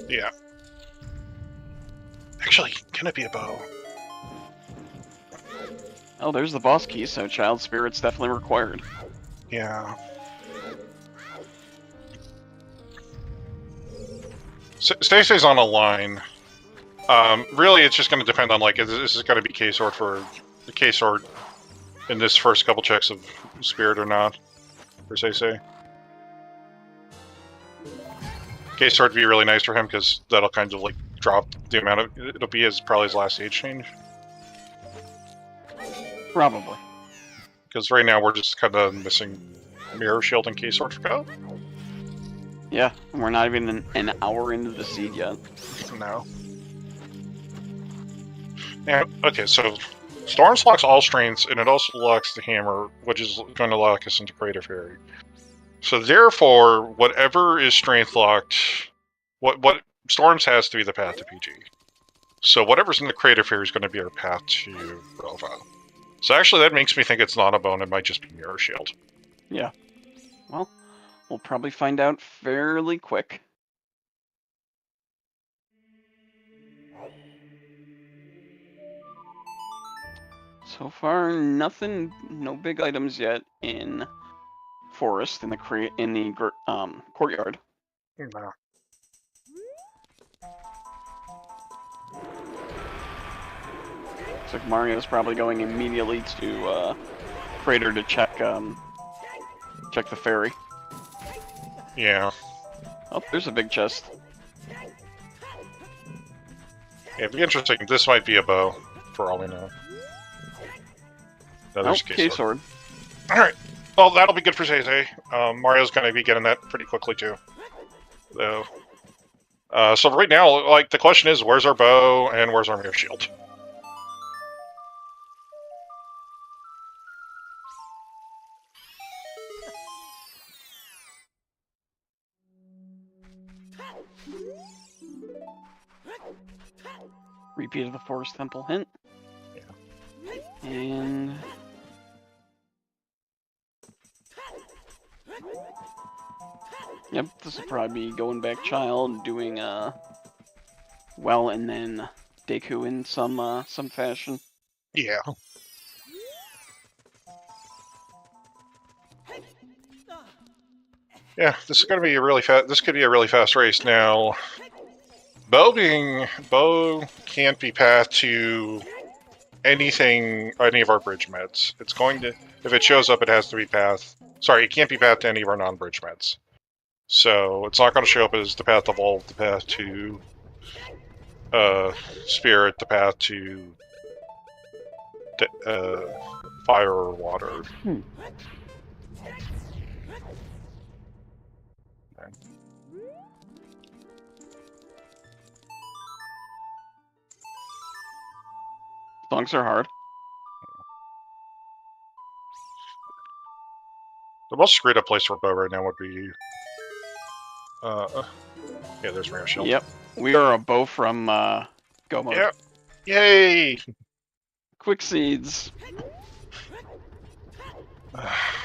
Yeah. Actually, can it be a bow? Oh, there's the boss key, so Child Spirit's definitely required. Yeah. SeYsEy's on a line. Really, it's just going to depend on, like, is this going to be K-Sword for the K-Sword in this first couple checks of Spirit or not, for SeYsEy. K-Sword would be really nice for him, because that'll kind of, like, drop the amount of... It'll be probably his last stage change. Probably. Because right now we're just kind of missing Mirror Shield and K-Sword for go. Yeah, and we're not even an hour into the seed yet. No. Yeah, okay, so Storms locks all strengths, and it also locks the hammer, which is going to lock us into Crater Fairy. So therefore, whatever is strength locked, what Storms has to be the path to PG. So whatever's in the Crater Fairy is going to be our path to Rova. So actually, that makes me think it's not a bone, it might just be Mirror Shield. Yeah. Well, we'll probably find out fairly quick. So far, nothing, no big items yet in Forest, in the courtyard. No. Looks like Mario's probably going immediately to Crater to check the ferry. Yeah. Oh, there's a big chest. Yeah, it'd be interesting. This might be a bow, for all we know. No, there's K-Sword. Alright. Well, that'll be good for SeYsEy. Mario's going to be getting that pretty quickly, too. So right now, like, the question is, where's our bow and where's our Mirror Shield? Repeat of the Forest Temple hint. Yeah. And... Yep, this will probably be going back Child, doing well, and then Deku in some fashion. Yeah. Yeah, this is going to be a really fast. This could be a really fast race. Now, bow can't be pathed to any of our bridge meds. It's going to, if it shows up, it has to be pathed. Sorry, it can't be pathed to any of our non-bridge meds. So it's not going to show up as the path to Evolve, the path to Spirit, the path to Fire or Water. Songs are hard. The most screwed up place for bow right now would be... yeah, there's Mirror Shield. Yep, we are a bow from Go Mode. Yep. Yay! Quick seeds.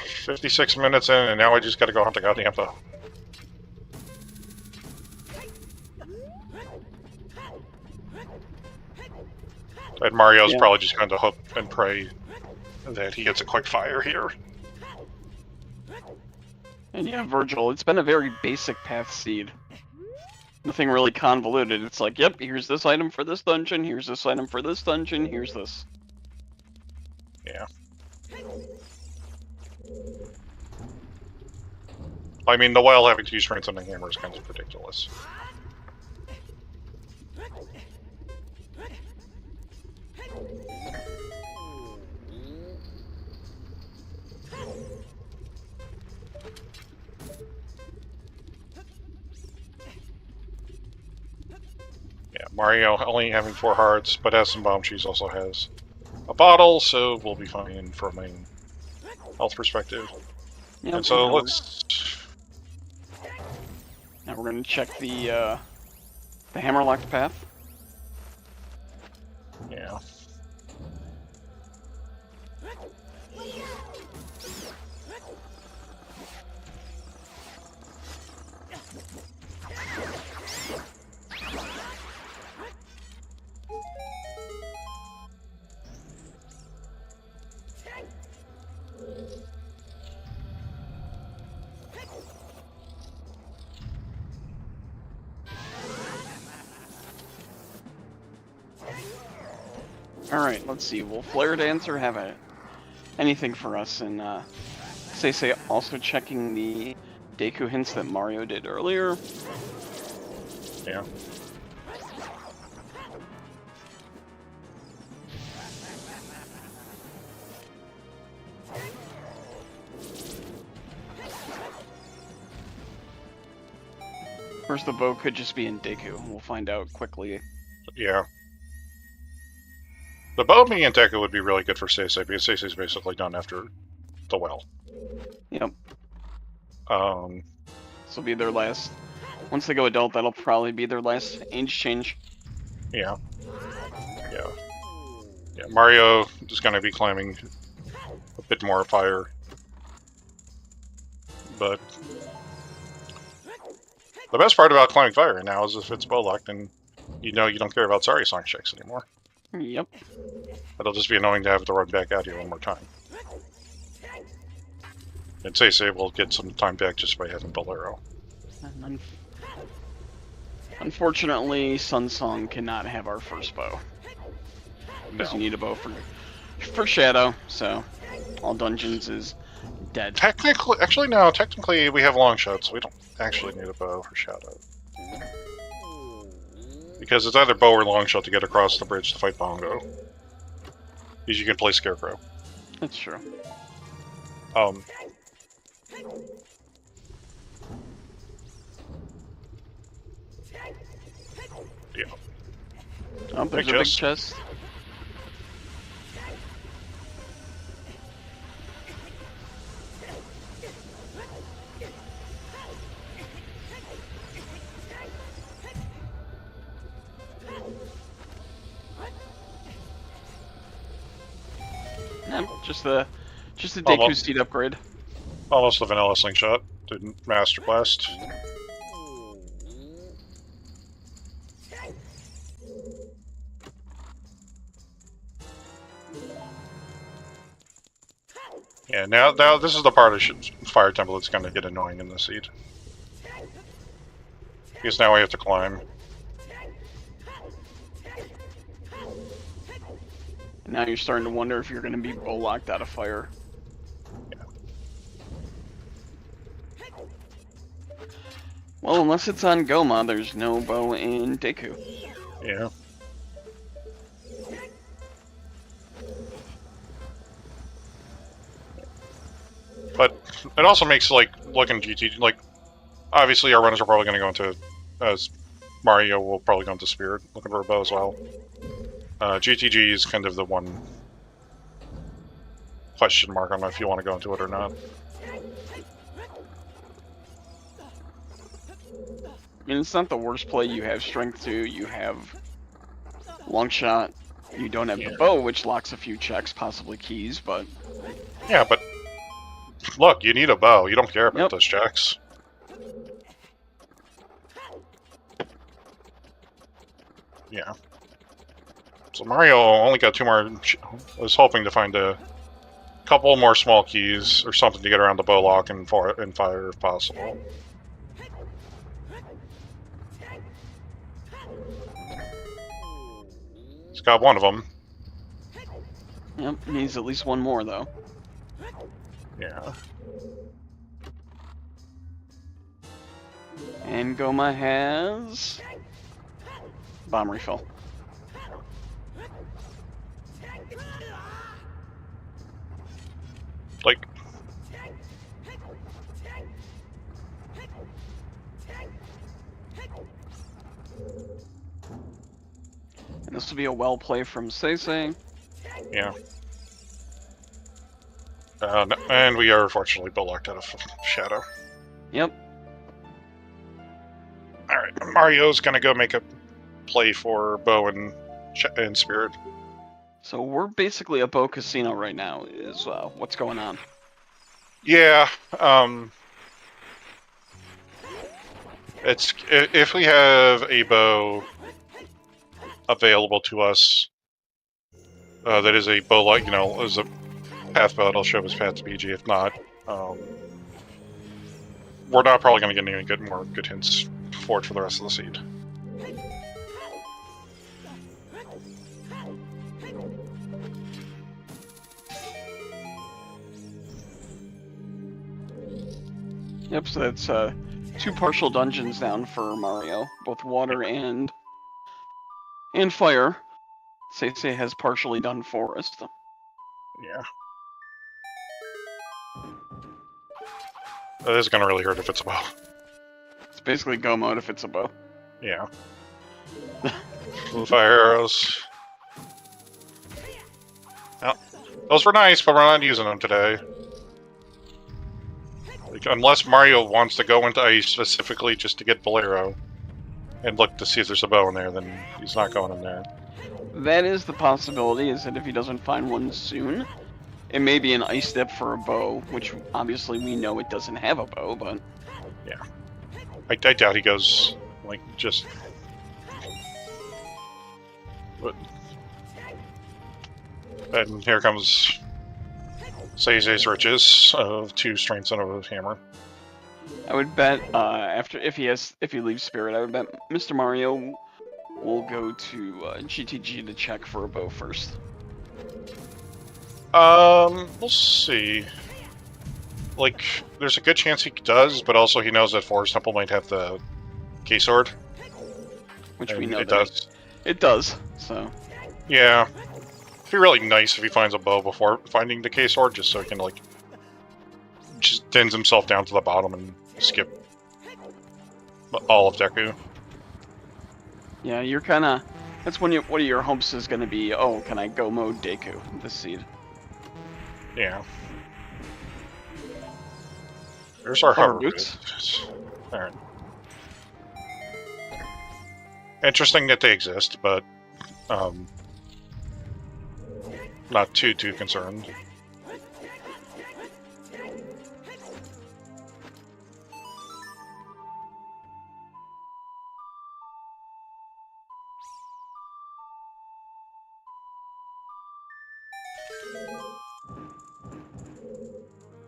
56 minutes in, and now I just gotta go hunt the goddamn bow. And Mario's probably just going to hope and pray that he gets a quick fire here. And yeah, Virgil, it's been a very basic path seed. Nothing really convoluted. It's like, yep, here's this item for this dungeon, here's this item for this dungeon, here's this. Yeah. I mean, the while having to use transcending hammer is kind of ridiculous. Yeah, Mario only having 4 hearts, but has some bomb. She also has a bottle, so we'll be fine from a health perspective. Yep, And so let's. Now we're gonna check the hammer-locked path. Yeah. Alright, let's see. Will Flare Dancer have anything for us? And SeYsEy also checking the Deku hints that Mario did earlier. Yeah. Of course, the bow could just be in Deku. We'll find out quickly. Yeah. The bow being in Deku would be really good for SeYsEy, because SeYsEy's basically done after the well. Yep. This will be their last. Once they go adult, that'll probably be their last age change. Yeah. Yeah. Yeah, Mario is going to be climbing a bit more fire. But the best part about climbing fire now is if it's bow locked, and you know you don't care about sorry song checks anymore. Yep. It'll just be annoying to have to run back out here one more time. And SeYsEy will get some time back just by having Bolero. Unfortunately, Sun Song cannot have our first bow. Because No. you need a bow for Shadow, so all dungeons is dead. Technically, actually no, technically we have long shots, so we don't actually need a bow for Shadow. Because it's either bow or long shot to get across the bridge to fight Bongo. Because you can play Scarecrow. That's true. Yeah. Oh, there's a big chest. Yeah, just the Deku seed upgrade. Almost a vanilla slingshot. Didn't Master Blast. Yeah, now this is the part of Fire Temple that's going to get annoying in the seed. Because now we have to climb. Now you're starting to wonder if you're going to be bow locked out of fire. Yeah. Well, unless it's on Goma, there's no bow in Deku. Yeah. But it also makes, like, looking GT, like, obviously our runners are probably going to go into, as Mario will probably go into Spirit, looking for a bow as well. GTG is kind of the one question mark on if you want to go into it or not. I mean, it's not the worst play. You have Strength 2, you have Long Shot, you don't have the bow, which locks a few checks, possibly keys, but... Yeah, but look, you need a bow. You don't care about those checks. Yeah. So Mario only got 2 more. Was hoping to find a couple more small keys or something to get around the bow lock and fire if possible. He's got one of them. Yep, needs at least one more though. Yeah. And Goma has bomb refill. Like, And this will be a well play from SeYsEy. yeah. And we are fortunately blocked out of Shadow. Yep. Alright, Mario's gonna go make a play for Bow and Spirit. So we're basically a bow casino right now, is what's going on. Yeah, it's if we have a bow available to us, that is a bow, like, you know, is a path bow, it'll show us path to BG. If not, we're not probably going to get any more good hints for it for the rest of the seed. Yep, so that's 2 partial dungeons down for Mario, both water and fire. SeYsEy has partially done forest. Yeah. That is going to really hurt if it's a bow. It's basically go mode if it's a bow. Yeah. Fire arrows. Well, those were nice, but we're not using them today. Like, unless Mario wants to go into ice specifically just to get Bolero and look to see if there's a bow in there, then he's not going in there. That is the possibility, is that if he doesn't find one soon, it may be an ice step for a bow, which obviously we know it doesn't have a bow, but... Yeah. I doubt he goes, like, just... But... And here comes SeYsEy's riches of 2 strengths and a hammer. I would bet if he leaves Spirit, I would bet Mr. Mario will go to GTG to check for a bow first. We'll see. Like, there's a good chance he does, but also he knows that Forest Temple might have the K-Sword. Which we know it does. It does, so... Yeah. It'd be really nice if he finds a bow before finding the K-Sword, just so he can, like, just dens himself down to the bottom and skip all of Deku. Yeah, you're kinda... That's when one of your hopes is gonna be, oh, can I go mode Deku this seed? Yeah. There's our Hover hover boots. boots. Alright. Interesting that they exist, but not too concerned.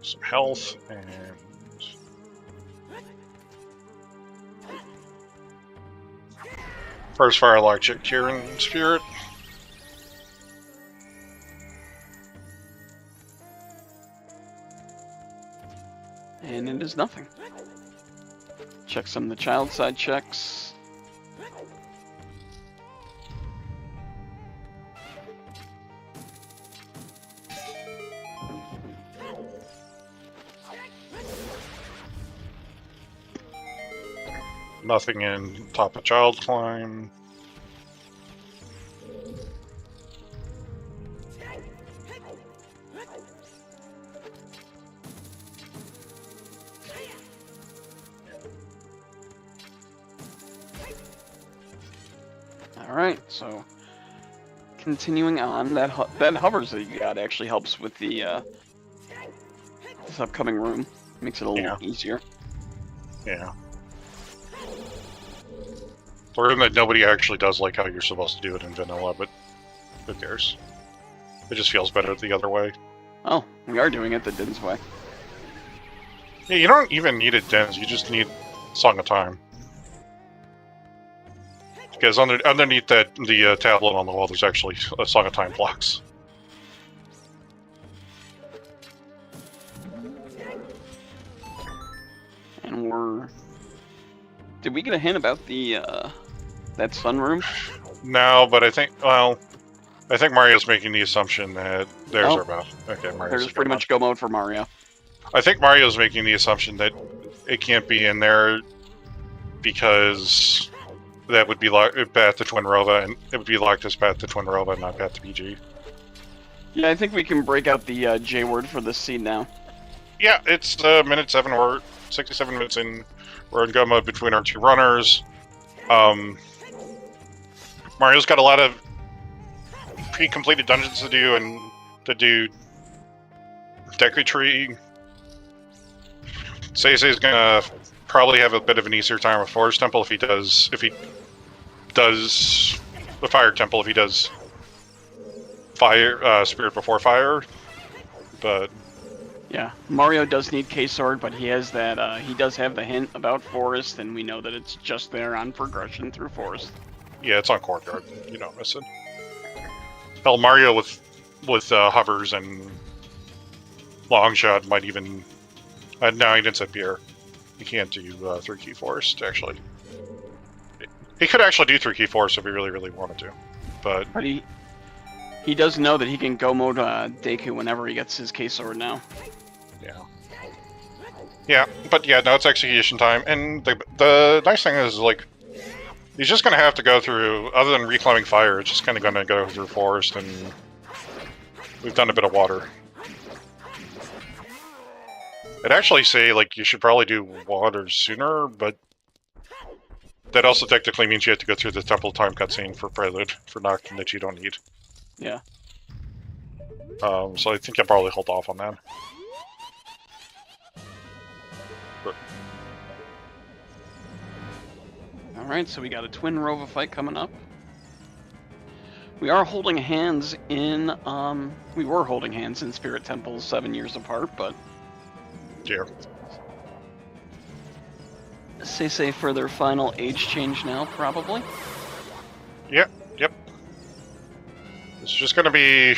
Some health and first Firelight check here in Spirit. And it is nothing. Check some of the child side checks. Nothing in top of child climb. Alright, so... Continuing on, that hovers that you got actually helps with the, this upcoming room. Makes it a little easier. Yeah. The room that nobody actually does like how you're supposed to do it in vanilla, but who cares? It just feels better the other way. Oh, we are doing it the Din's way. Yeah, you don't even need it Dens, you just need Song of Time. Because underneath the tablet on the wall, there's actually a Song of Time blocks. And we're... Did we get a hint about the, that sunroom? No, but I think, well, I think Mario's making the assumption that there's our mouth. Okay, Mario's There's pretty much go mode for Mario. I think Mario's making the assumption that it can't be in there because that would be path to Twin Rova, and it would be locked as path to Twin Rova, not path to PG. Yeah, I think we can break out the J word for this seed now. Yeah, it's minute 7. We're 67 minutes in. We're in go mode between our two runners. Mario's got a lot of pre-completed dungeons to do and to do Deku Tree. SeYsEy's gonna probably have a bit of an easier time with Forest Temple if he does the Fire Temple, if he does Fire Spirit before Fire. But yeah, Mario does need K-Sword, but he has that. He does have the hint about Forest, and we know that it's just there on progression through Forest. Yeah, it's on Courtyard. You don't miss it. Hell, Mario with hovers and long shot might even. No, he didn't say Pierre. He can't do 3-key Forest, actually. He could actually do 3-key Forest if he really, really wanted to. But he does know that he can go mode Deku whenever he gets his K-Sword now. yeah. Yeah, but yeah, now it's execution time. And the nice thing is, like, he's just going to have to go through, other than reclaiming fire, it's just kind of going to go through Forest, and we've done a bit of water. I'd actually say, like, you should probably do water sooner, but that also technically means you have to go through the Temple Time cutscene for Prelude, for Nocturne that you don't need. Yeah. So I think I'll probably hold off on that. But Alright, so we got a Twin Rova fight coming up. We are holding hands in, we were holding hands in Spirit Temples 7 years apart, but... yeah. SeYsEy for their final age change now, probably. Yep. It's just gonna be...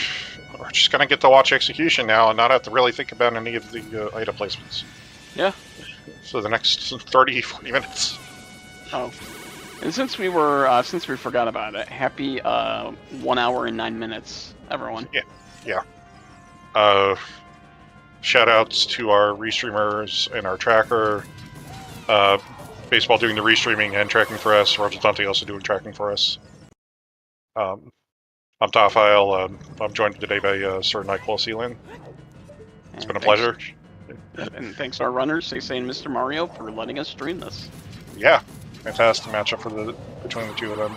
We're just gonna get to watch execution now and not have to really think about any of the item placements. Yeah. For the next 30, 40 minutes. Oh. And since we forgot about it, happy 1 hour and 9 minutes, everyone. Yeah. Shoutouts to our restreamers and our tracker. Baseball doing the restreaming and tracking for us. Roger Dante also doing tracking for us. I'm Tafile. I'm joined today by Sir Nyquil Sealand. It's been a pleasure. And thanks to our runners, SeYsEy and MrMario, for letting us stream this. Yeah, fantastic matchup between the two of them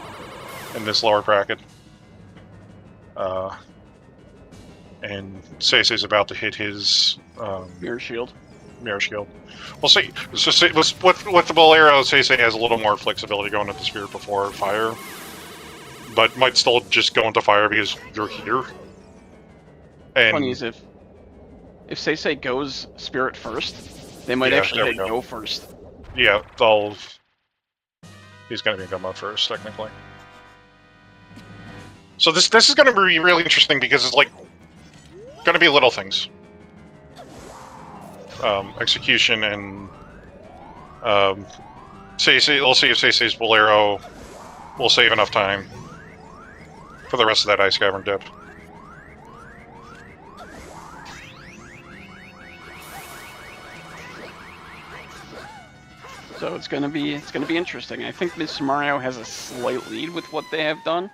in this lower bracket. And SeYsEy's about to hit his Mirror Shield. We'll see. With the Bolero, SeYsEy has a little more flexibility going into Spirit before Fire, but might still just go into Fire because you're here. And Funny is if SeYsEy goes Spirit first, they might actually hit go first. Yeah, he's going to be in go mode first, technically. So this is going to be really interesting because it's like going to be little things. Execution and SeYsEy. We'll see if SeYsEy's Bolero will save enough time for the rest of that Ice Cavern dip. So it's gonna be interesting. I think MrMario has a slight lead with what they have done,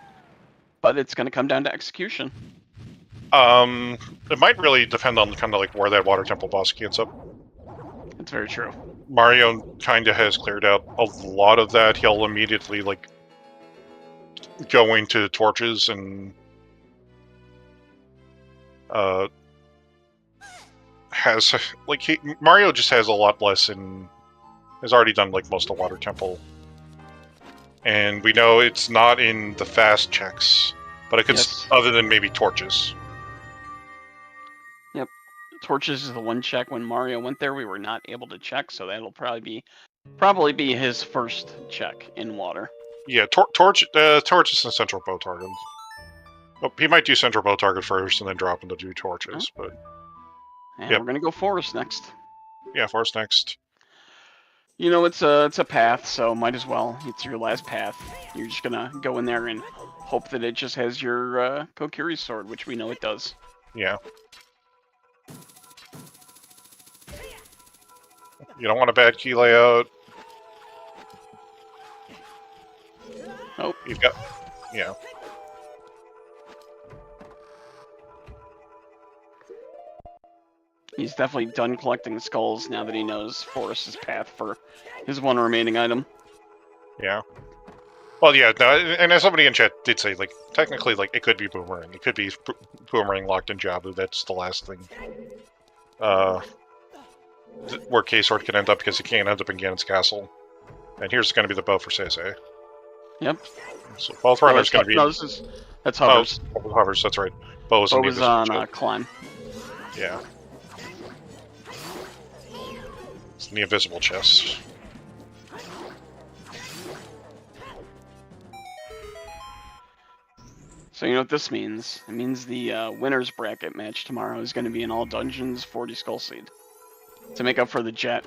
but it's gonna come down to execution. It might really depend on kind of like where that Water Temple boss gets up. That's very true. Mario kind of has cleared out a lot of that. He'll immediately like go into torches and has like Mario just has a lot less and has already done like most of Water Temple, and we know it's not in the fast checks, but it could other than maybe torches. Yep, torches is the one check. When Mario went there, we were not able to check, so that'll probably be his first check in water. Yeah, torch is a central bow target. Well, he might do central bow target first and then drop into do torches, but And we're gonna go Forest next. Yeah, Forest next. You know, it's a path, so might as well. It's your last path. You're just gonna go in there and hope that it just has your Kokiri sword, which we know it does. Yeah. You don't want a bad key layout. Oh, You've got, yeah. he's definitely done collecting skulls now that he knows Forest's path for his one remaining item. Yeah. Well, yeah, no, and as somebody in chat did say, like, technically, like, it could be Boomerang. It could be Boomerang locked in Jabu. That's the last thing. Where K-Sword can end up because he can't end up in Ganon's castle. And here's going to be the bow for SeYsEy. Yep. So both runners going to be... No, that's Hovers. Oh, Hovers, that's right. Bow is Bow in the was invisible on chest. Climb. Yeah. It's in the invisible chest. So you know what this means? It means the winner's bracket match tomorrow is going to be in all dungeons 40 Skull Seed. To make up for the jet.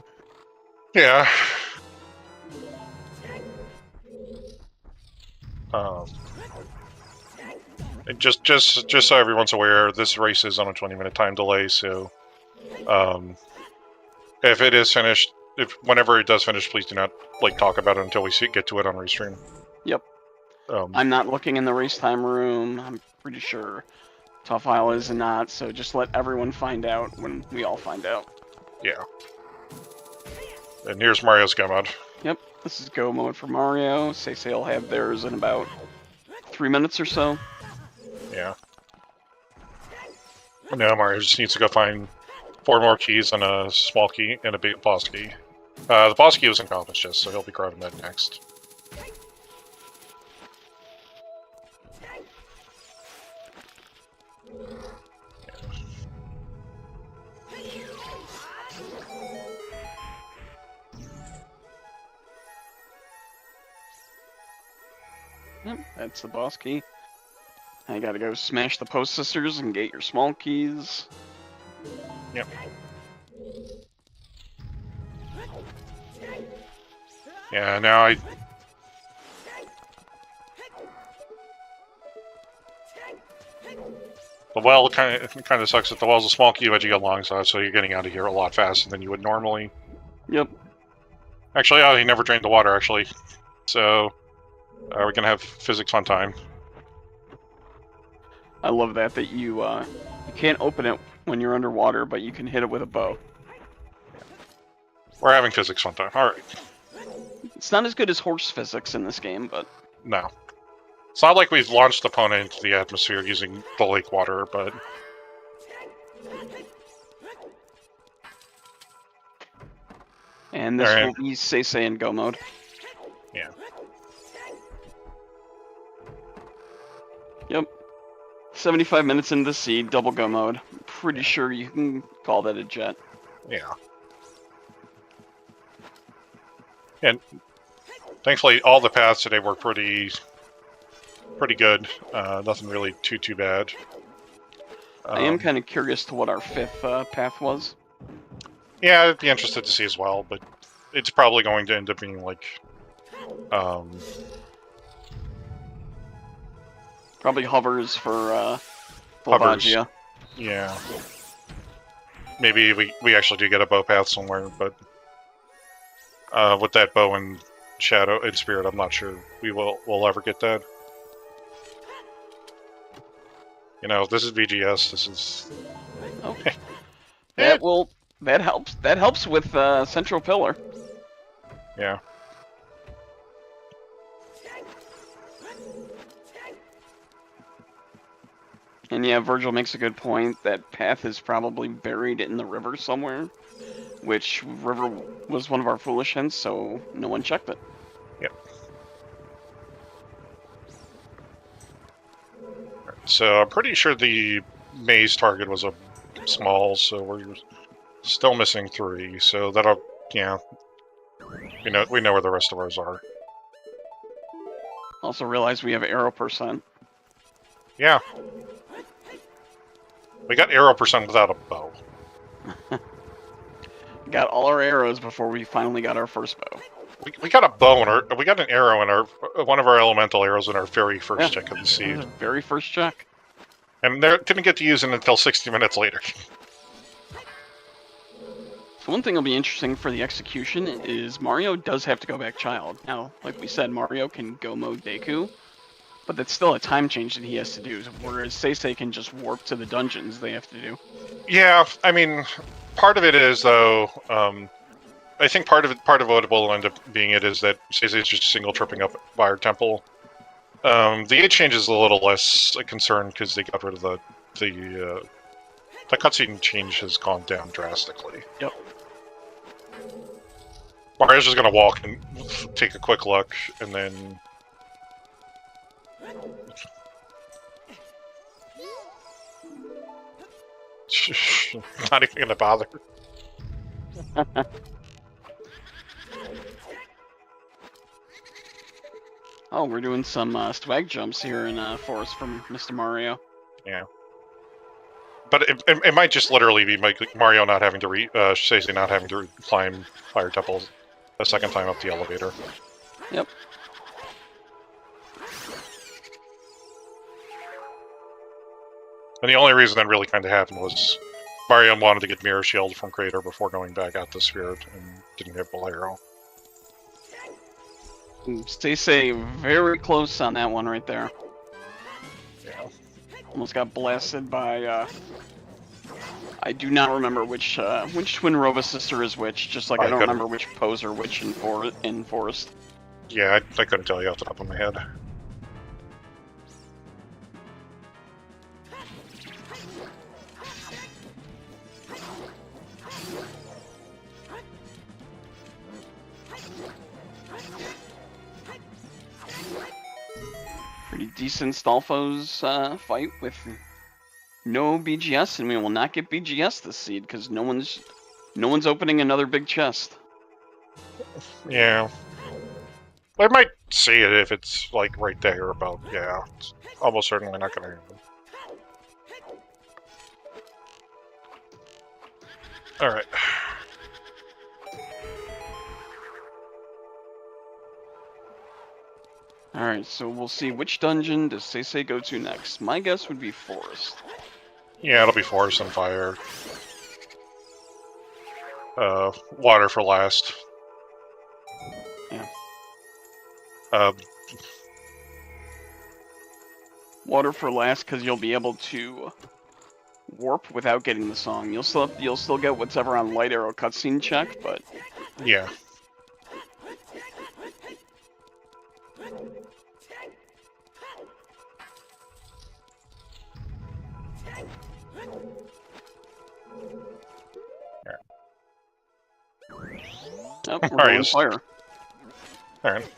Yeah. And just so everyone's aware, this race is on a 20-minute time delay, so if it is finished, whenever it does finish, please do not talk about it until we get to it on restream. Yep. I'm not looking in the race time room. I'm pretty sure Tough Isle is not, so just let everyone find out when we all find out. Yeah. And here's Mario's go mode. Yep, this is go mode for Mario. SeYsEy will have theirs in about 3 minutes or so. Yeah. Now Mario just needs to go find 4 more keys and a small key and a big boss key. The boss key was in Compass Chest, so he'll be grabbing that next. Yep, that's the boss key. Now you gotta go smash the post sisters and get your small keys. Yep. Yeah, now the well kind of sucks that the well's a small key but you get alongside, so you're getting out of here a lot faster than you would normally. Yep. Actually, he never drained the water, actually. So, we're gonna have physics fun time. I love that you can't open it when you're underwater, but you can hit it with a bow. We're having physics fun time. Alright. It's not as good as horse physics in this game, but... No. It's not like we've launched the opponent into the atmosphere using the lake water, but... And this will be SeYsEy in go mode. Yeah. Yep. 75 minutes into the seed, double go mode. I'm pretty sure you can call that a jet. Yeah. And thankfully, all the paths today were pretty good. Nothing really too bad. I am kind of curious to what our 5th path was. Yeah, I'd be interested to see as well, but it's probably going to end up being like, probably hovers for Hovers. Yeah. Maybe we actually do get a bow path somewhere, but with that bow and shadow and spirit, I'm not sure we'll ever get that. You know, this is VGS. This is. Oh. That helps. That helps with Central Pillar. Yeah. And yeah, Virgil makes a good point. That path is probably buried in the river somewhere, which river was one of our foolish hints, so no one checked it. Yep. So I'm pretty sure the maze target was a small, so we're still missing 3. So that'll, yeah. We know where the rest of ours are. Also realize we have arrow percent. Yeah. We got arrow percent without a bow. got all our arrows before we finally got our first bow. We got a bow in our, we got an arrow in our, one of our elemental arrows in our very first check of the seed. Very first check. And they didn't get to use it until 60 minutes later. So one thing that'll be interesting for the execution is Mario does have to go back child. Now, like we said, Mario can go mode Deku, but that's still a time change that he has to do, whereas SeYsEy can just warp to the dungeons they have to do. Yeah, I mean, part of it is, though, I think part of what it will end up being is that SeYsEy is just single tripping up Fire Temple. The age change is a little less a concern because they got rid of the cutscene change has gone down drastically. Yep. Mario's just gonna walk and take a quick look, and then not even gonna bother. Oh, we're doing some swag jumps here in Forest from Mr. Mario. Yeah. But it might just literally be Mario not having to SeYsEy not having to climb Fire Temple a second time up the elevator. Yep. And the only reason that really kind of happened was Mario wanted to get Mirror Shield from Crater before going back out to Spirit and didn't have Bolero. SeYsEy very close on that one right there. Yeah. Almost got blasted by, I do not remember which twin Rova sister is which, just like I don't remember which pose or which in Forest. Yeah, I couldn't tell you off the top of my head. Pretty decent Stalfo's fight with no BGS, and we will not get BGS this seed because no one's opening another big chest. Yeah, I might see it if it's like right there. About it's almost certainly not going to happen. All right. Alright, so we'll see which dungeon does SeYsEy go to next. My guess would be Forest. Yeah, it'll be Forest and Fire. Water for last. Yeah. Water for last because you'll be able to warp without getting the song. You'll still get whatever on Light Arrow cutscene check, but yeah. Oh, we're going Fire. Alright.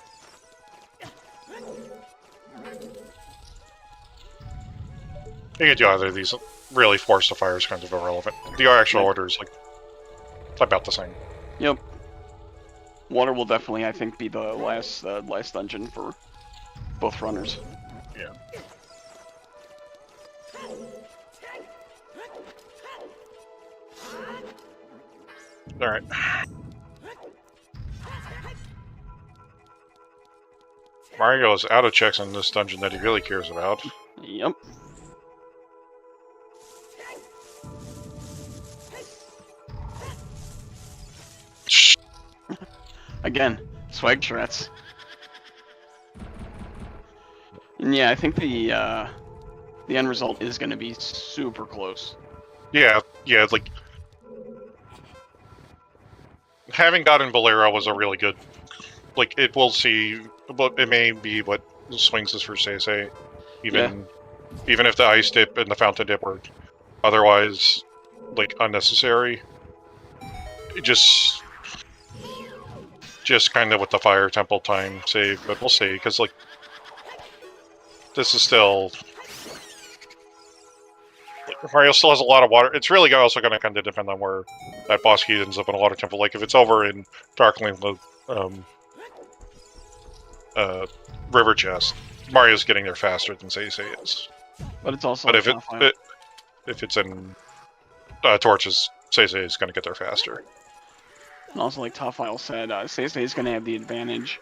You can do either of these. Really, Forest to Fire is kind of irrelevant. The actual order is like about the same. Yep. Water will definitely, I think, be the last dungeon for both runners. Yeah. Alright. Mario is out of checks in this dungeon that he really cares about. Yep. Again, swag threats. And yeah, I think the end result is going to be super close. Yeah, like having gotten Bolero was a really good. Like we'll see, but it may be what swings us for SeYsEy, even if the ice dip and the fountain dip were otherwise like unnecessary. It just kind of with the Fire Temple time save, but we'll see because like this is still. Mario still has a lot of water. It's really also going to kind of depend on where that boss key ends up in a water temple. Like if it's over in Darkling, the river chest, Mario's getting there faster than SeYsEy is. But it's also. But if it's in torches, SeYsEy is going to get there faster. And also, like Toffile said, SeYsEy is going to have the advantage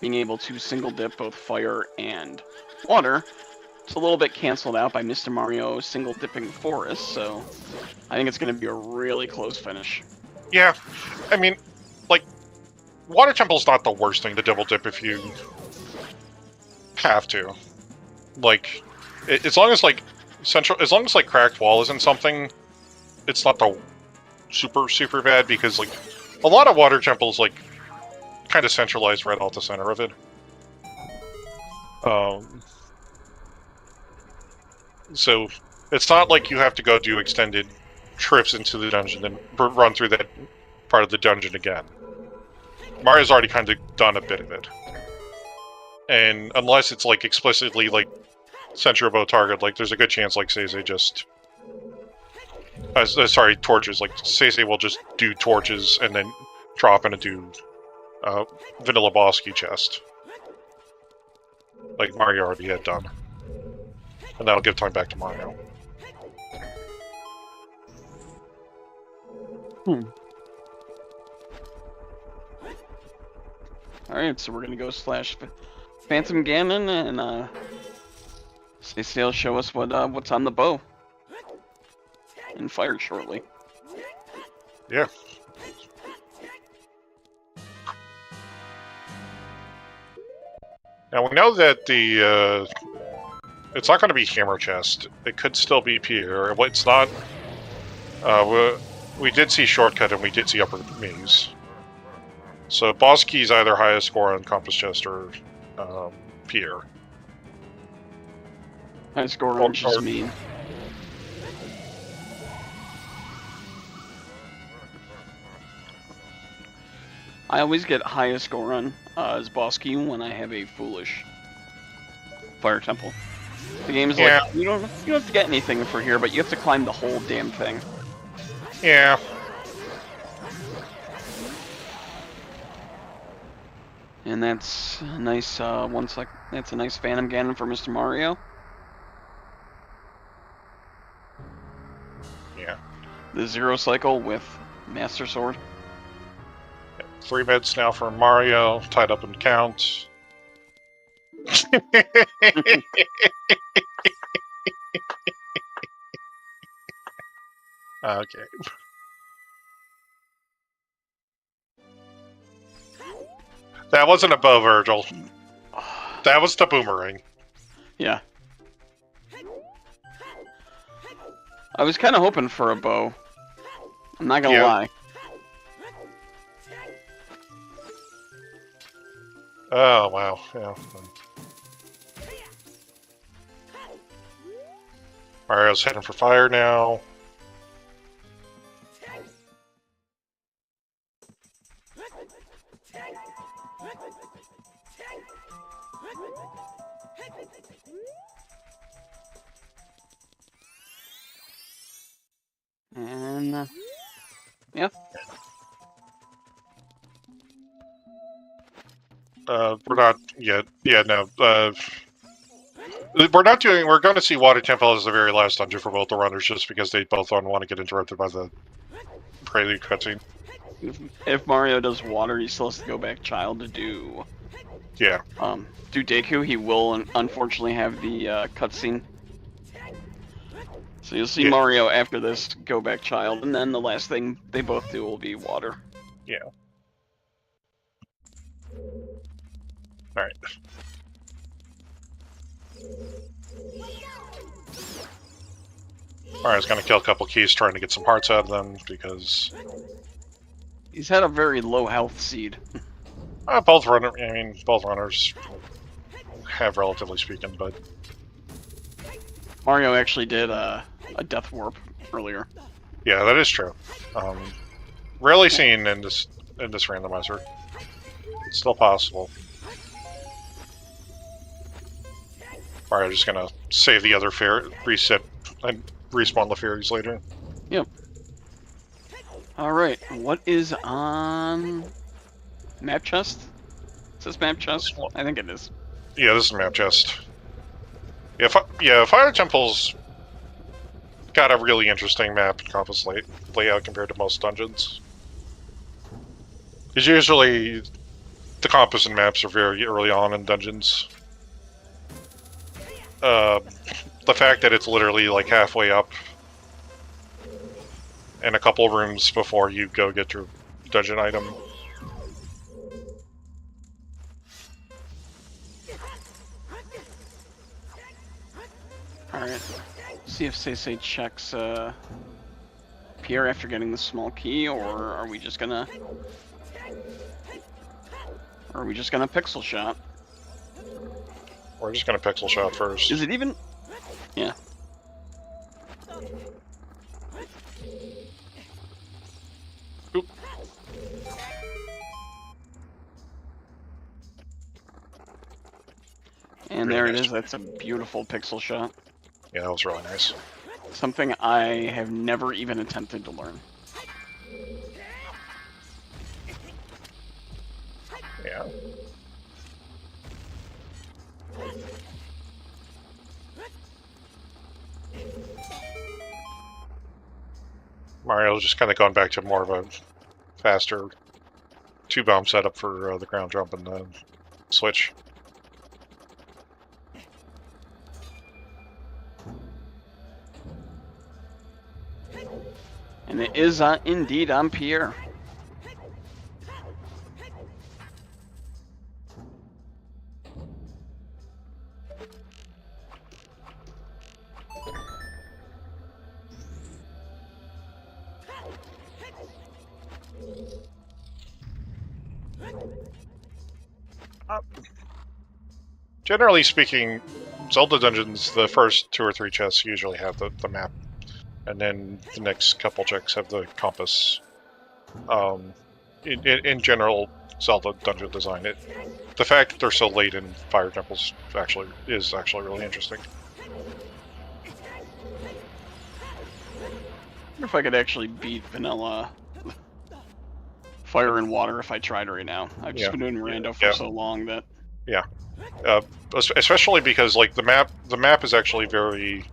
being able to single dip both fire and water. It's a little bit canceled out by Mr. Mario single dipping forest, so I think it's going to be a really close finish. Yeah, I mean, like, Water Temple's not the worst thing to double dip if you have to. Like, as long as like Cracked Wall isn't something, it's not the super bad, because like a lot of Water Temples like kind of centralized right off the center of it. So it's not like you have to go do extended trips into the dungeon and run through that part of the dungeon again. Mario's already kind of done a bit of it. And unless it's like explicitly like center above target, like there's a good chance like SeYsEy just sorry, torches. Like SeYsEy will just do torches and then drop in and do vanilla boss key chest. Like Mario already had done. And that'll give time back to Mario. Alright, so we're gonna go slash Phantom Ganon, and SeYsEy will show us what's on the bow. And fire shortly. Yeah. Now we know that the it's not going to be Hammer Chest. It could still be Pierre. It's not. We did see Shortcut and we did see Upper Maze. So boss key is either highest score on Compass Chest or Pierre. High score on just mean. I always get highest score on as boss key when I have a foolish Fire Temple. The game is like, you don't have to get anything for here, but you have to climb the whole damn thing. Yeah. And that's a nice that's a nice Phantom Ganon for Mr. Mario. Yeah. The Zero Cycle with Master Sword. 3 meds now for Mario, tied up in count. Okay. That wasn't a bow, Virgil. That was the boomerang. Yeah. I was kind of hoping for a bow. I'm not gonna lie. Oh, wow. Yeah. Mario's heading for fire now. And, yeah. We're not yet. Yeah, no. We're not doing. We're going to see Water Temple as the very last dungeon for both the runners, just because they both don't want to get interrupted by the prelude cutscene. If Mario does water, he still has to go back child to do. Yeah. Do Deku. He will unfortunately have the cutscene. So you'll see Mario after this go back child, and then the last thing they both do will be water. Yeah. Alright. Mario's gonna kill a couple keys trying to get some hearts out of them, because... He's had a very low health seed. both runners have, relatively speaking, but... Mario actually did a death warp earlier. Yeah, that is true. Rarely seen in this randomizer. It's still possible. Alright, I'm just gonna save the other reset and respawn the fairies later. Yep. Alright, what is on map chest? Is this map chest? I think it is. Yeah, this is map chest. Yeah, Fire Temple's got a really interesting map compass layout compared to most dungeons. Because usually the compass and maps are very early on in dungeons. The fact that it's literally like halfway up and a couple rooms before you go get your dungeon item. Alright. See if SeYsEy checks Pierre after getting the small key, or are we just gonna pixel shot? We're just gonna pixel shot first. Is it even? Yeah. Oop. And Really there it nice. is. That's a beautiful pixel shot. Yeah, that was really nice. Something I have never even attempted to learn. Yeah. Mario's just kind of gone back to more of a faster two-bomb setup for the ground jump and the switch. And it is indeed on Pierre. Generally speaking, Zelda dungeons, the first 2 or 3 chests usually have the map, and then the next couple checks have the compass. In general, Zelda dungeon design, the fact that they're so late in Fire Temples is actually really interesting. I wonder if I could actually beat vanilla Fire and Water if I tried right now. I've just been doing Rando for so long that... Yeah. Especially because like the map is actually very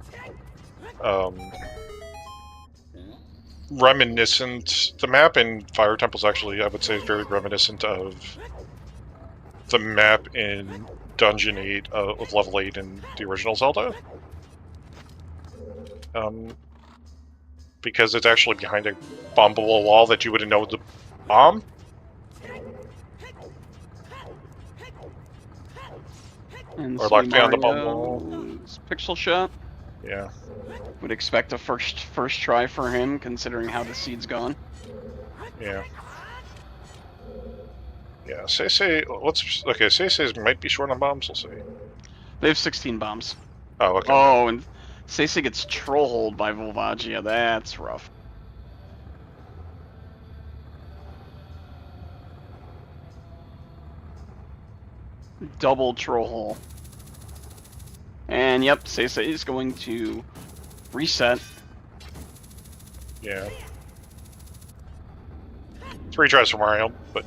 reminiscent. The map in Fire Temples actually, I would say, is very reminiscent of the map in Dungeon 8 of Level 8 in the original Zelda. Because it's actually behind a bombable wall that you wouldn't know the bomb. And Or like behind the Mario's pixel shot. Yeah. Would expect a first try for him, considering how the seed's gone. Yeah. Yeah, SeYsEy, SeYsEy might be short on bombs, we'll see. They have 16 bombs. Oh, okay. Oh, and SeYsEy gets troll-holed by Volvagia. That's rough. Double troll hole. And yep, SeYsEy is going to reset. Yeah. 3 tries for Mario, but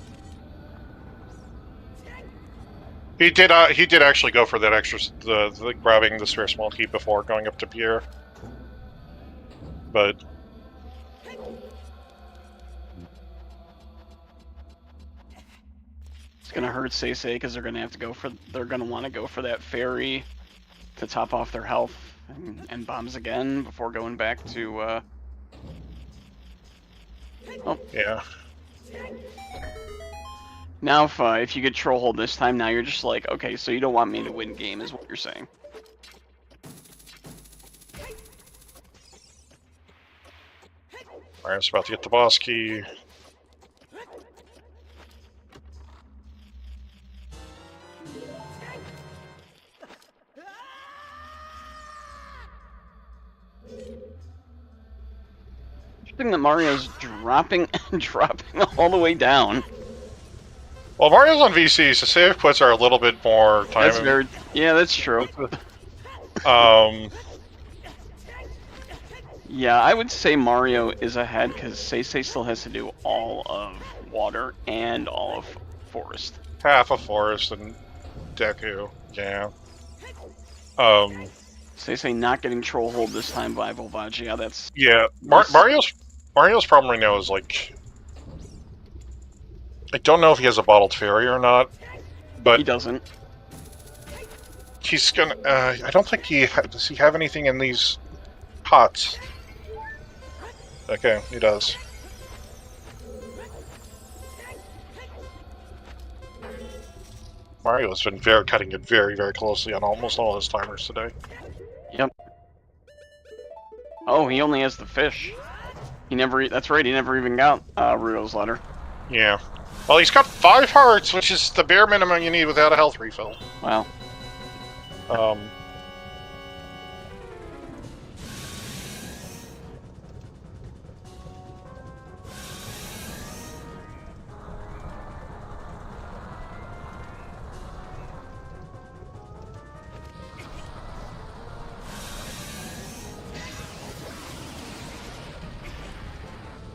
he did actually go for that extra the grabbing the spare small key before going up to Pierre. But it's gonna hurt SeYsEy because they're gonna want to go for that fairy to top off their health and bombs again before going back to oh yeah. Now if you get troll hold this time, now you're just like, okay, so you don't want me to win game is what you're saying. Mario's about to get the boss key. Interesting that Mario's dropping all the way down. Well, Mario's on VC, so save quits are a little bit more time. That's very that's true. Yeah, I would say Mario is ahead because SeYsEy still has to do all of water and all of forest. Half of forest and Deku, yeah. SeYsEy not getting troll hold this time by Volvagia. That's Yeah. Mario's problem right now is like I don't know if he has a bottled fairy or not, but He doesn't. he's gonna. I don't think does he have anything in these pots? Okay, he does. Mario's been cutting it very, very closely on almost all his timers today. Yep. Oh, he only has the fish. He never. That's right. He never even got Rudo's letter. Yeah. Well, he's got 5 hearts, which is the bare minimum you need without a health refill. Wow.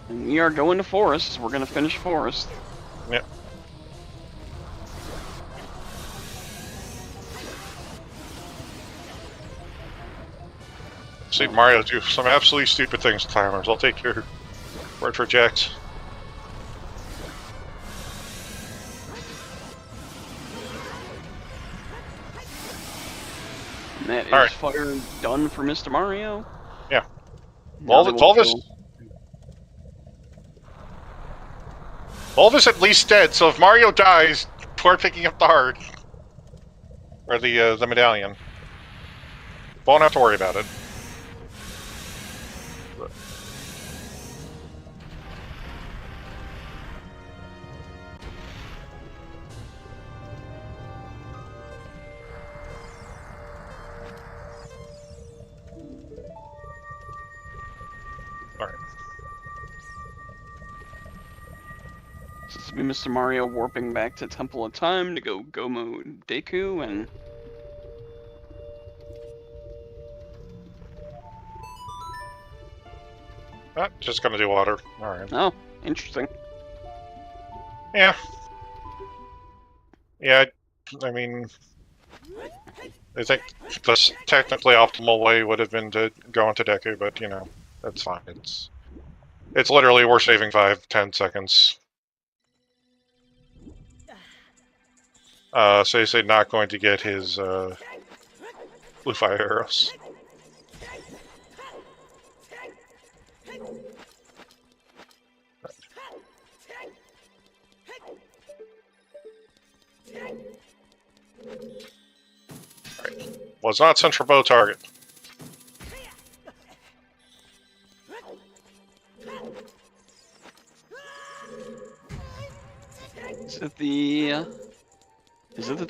And we are going to forest. We're gonna finish forest. Yep. See Mario do some absolutely stupid things with timers. I'll take your word for Jax. And that is All right. fire done for Mr. Mario. Yeah. Now they will All this at least dead, so if Mario dies, we're picking up the heart. Or the medallion. Won't have to worry about it. Alright. This will be Mr. Mario warping back to Temple of Time to go Gomu Deku and Just gonna do water. Alright. oh, interesting. Yeah. Yeah, I mean... I think the technically optimal way would have been to go into Deku, but, you know, that's fine. It's literally, we're saving 5-10 seconds. SeYsEy not going to get his, blue fire arrows. Was not central bow target. Is it the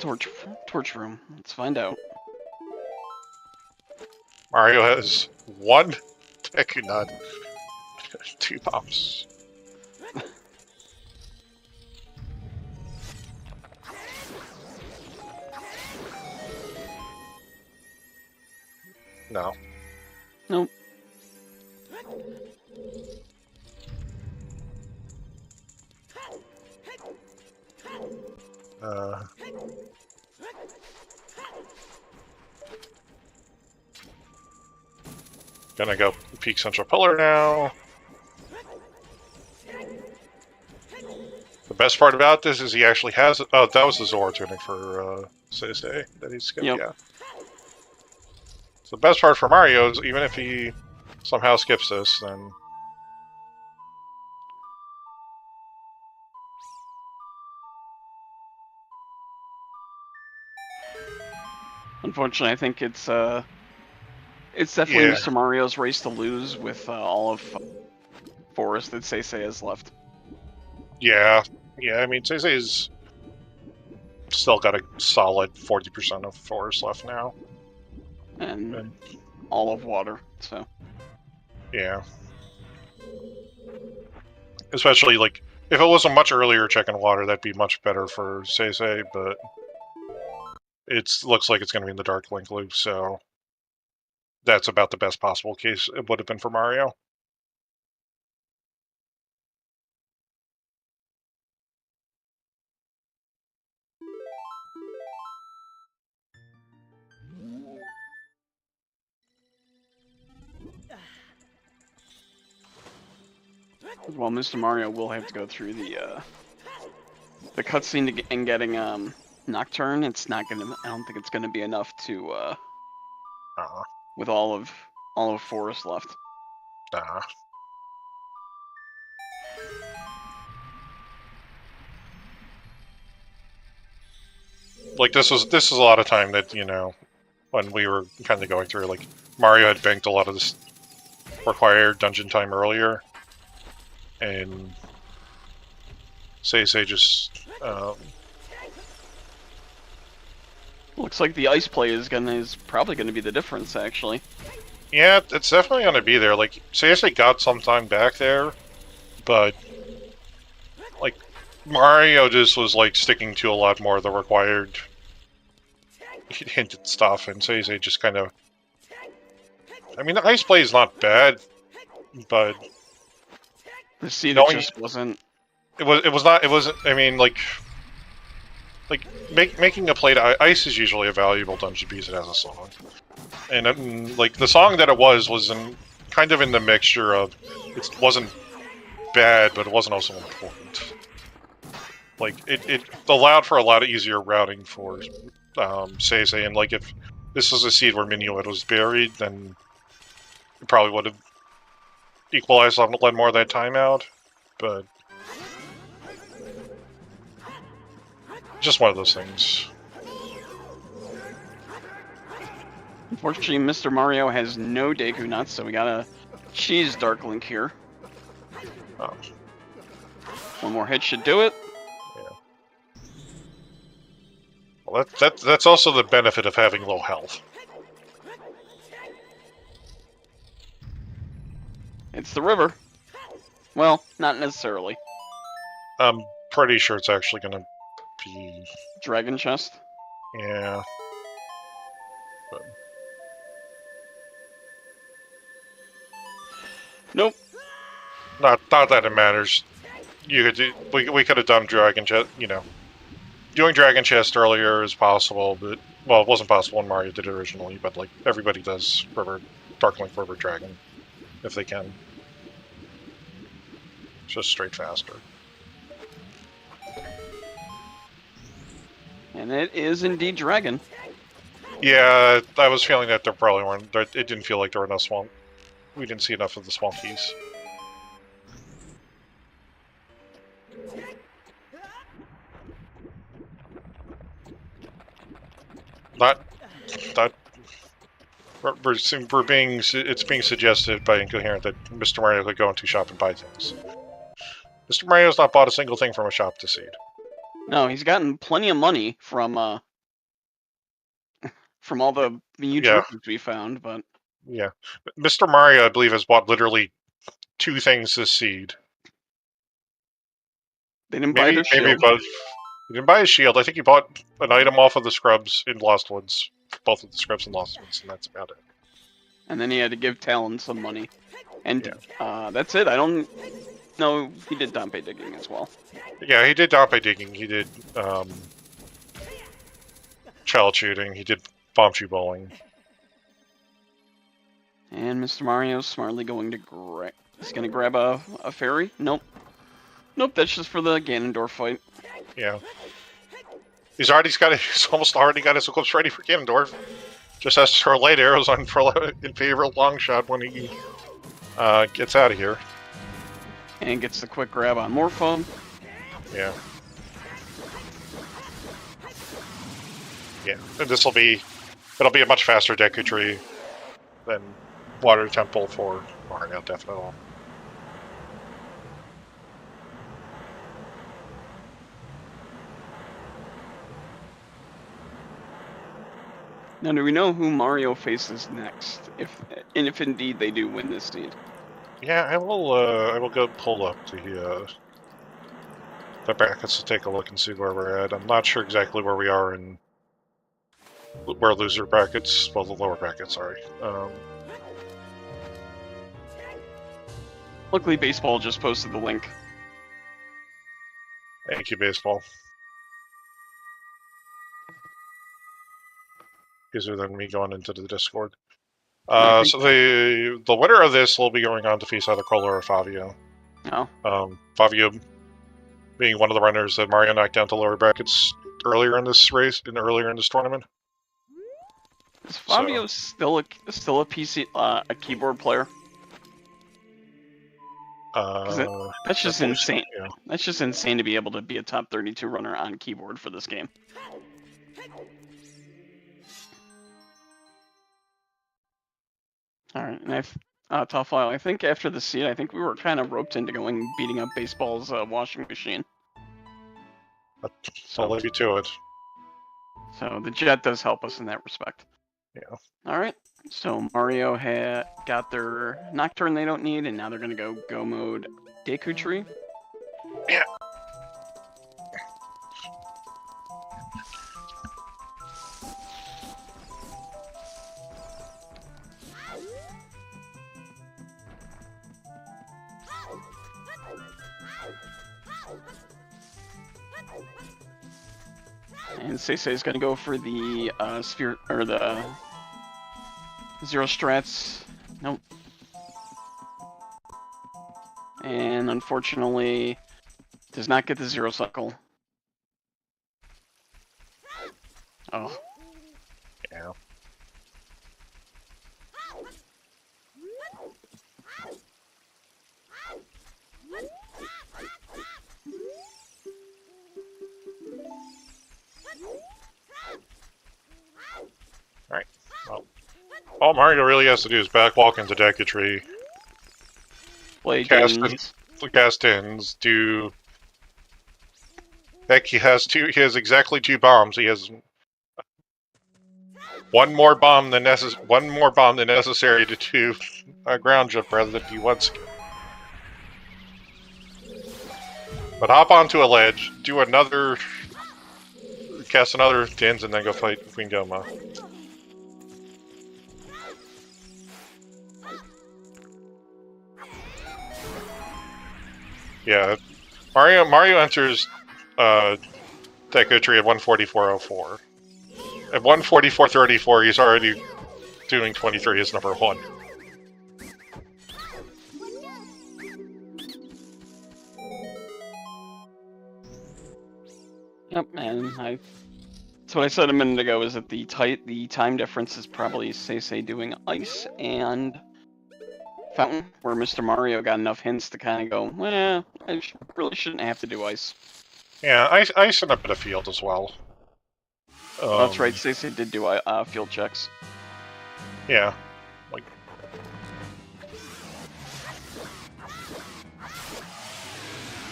torch room? Let's find out. Mario has 1 Deku Nut, 2 bombs. No. Nope. Gonna go peak central pillar now. The best part about this is he actually has... Oh, that was the Zora tuning for SeYsEy that he skipped, Yep. yeah. So the best part for Mario is even if he somehow skips this, then... Unfortunately, I think it's definitely Yeah. Mr. Mario's race to lose with all of forest that SeYsEy has left. Yeah. Yeah, I mean, SeYsEy's still got a solid 40% of forest left now. And all of water, so. Yeah. Especially, like, if it was a much earlier check in water, that'd be much better for SeYsEy, but it looks like it's going to be in the Dark Link loop, so that's about the best possible case it would have been for Mario. Well, Mr. Mario will have to go through the The cutscene and getting Nocturne, it's not gonna. I don't think it's gonna be enough to with all of Forest left. Like this is a lot of time that, you know, when we were kind of going through, like Mario had banked a lot of this required dungeon time earlier, and SeYsEy just Looks like the ice play is probably gonna be the difference, actually. yeah, it's definitely gonna be there. Like SeYsEy got some time back there, but like Mario just was like sticking to a lot more of the required hinted stuff, and SeYsEy just kind of. I mean, the ice play is not bad, but The seed it just wasn't. It was not. It wasn't. I mean, like making a play to ice is usually a valuable dungeon piece. It has a song, and like the song that it was in kind of in the mixture of it wasn't bad, but it wasn't also important. Like it allowed for a lot of easier routing for SeYsEy, and like if this was a seed where Minuet was buried, then it probably would have equalized on let more of that time out, but. Just one of those things. Unfortunately, Mr. Mario has no Deku Nuts, so we gotta cheese Dark Link here. Oh. One more hit should do it. Yeah. Well, that's also the benefit of having low health. It's the river. Well, not necessarily. I'm pretty sure it's actually gonna be Dragon Chest. Yeah. But... Nope. Not that it matters. You could do, we could have done Dragon Chest. You know, doing Dragon Chest earlier is possible, but well, it wasn't possible when Mario did it originally. But like everybody does Dark Link River Dragon if they can. It's just straight faster. And it is indeed Dragon. Yeah, I was feeling that there probably weren't. It didn't feel like there were enough swamp. We didn't see enough of the swampies. It's being suggested by Incoherent that Mr. Mario could go into shop and buy things. Mr. Mario's not bought a single thing from a shop to seed. No, he's gotten plenty of money from all the huge riches we found, but yeah, Mr. Mario, I believe, has bought literally 2 things this seed. They didn't buy the shield. He didn't buy a shield. I think he bought an item off of the scrubs in Lost Woods, both of the scrubs in Lost Woods, and that's about it. And then he had to give Talon some money, and that's it. I don't. No, he did Dompe digging as well. Yeah, he did Dompe digging. He did child shooting. He did bomb shoe bowling. And Mr. Mario's smartly going to he's going to grab a fairy. Nope. Nope, that's just for the Ganondorf fight. Yeah. He's almost already got his equips ready for Ganondorf. Just has to throw light arrows on in favor of long shot when he gets out of here. And gets the quick grab on Morpho. Yeah. Yeah, and it'll be a much faster Deku Tree than Water Temple for Mario, definitely. Now, do we know who Mario faces next? If indeed they do win this seed. Yeah, I will go pull up the brackets to take a look and see where we're at. I'm not sure exactly where we are in where loser brackets, well, the lower brackets, sorry. Luckily, Baseball just posted the link. Thank you, Baseball. Easier than me going into the Discord. So the winner of this will be going on to face either Cola or Fabio. Oh. Fabio being one of the runners that Mario knocked down to lower brackets earlier in this race and earlier in this tournament. Is Fabio still a PC a keyboard player? That's just insane. Yeah. That's just insane to be able to be a top 32 runner on keyboard for this game. All right, and Top File. I think after the seed, I think we were kind of roped into beating up baseball's washing machine. I'll leave you to it. So the jet does help us in that respect. Yeah. All right. So Mario got their Nocturne they don't need, and now they're gonna go mode Deku Tree. Yeah. And SeYsEy is gonna go for the sphere or the Zero Strats. Nope. And unfortunately, does not get the Zero Cycle. Oh. Yeah. Alright. Well, all Mario really has to do is backwalk into Deku Tree. Play Cast ins, do... Heck, he has exactly 2 bombs. He has one more bomb than necessary to do a ground jump rather than do 1 skip. But hop onto a ledge, cast another tins, and then go fight Queen Goma. Yeah, Mario enters Deku Tree at 144.04. At 144.34, he's already doing 23 as number 1. Yep, and that's what I said a minute ago, is that the time difference is probably SeYsEy doing Ice and Fountain, where Mr. Mario got enough hints to kind of go, well, I really shouldn't have to do Ice. Yeah, Ice and a bit of Field as well. Oh, that's right, SeYsEy did do field checks. Yeah. Like...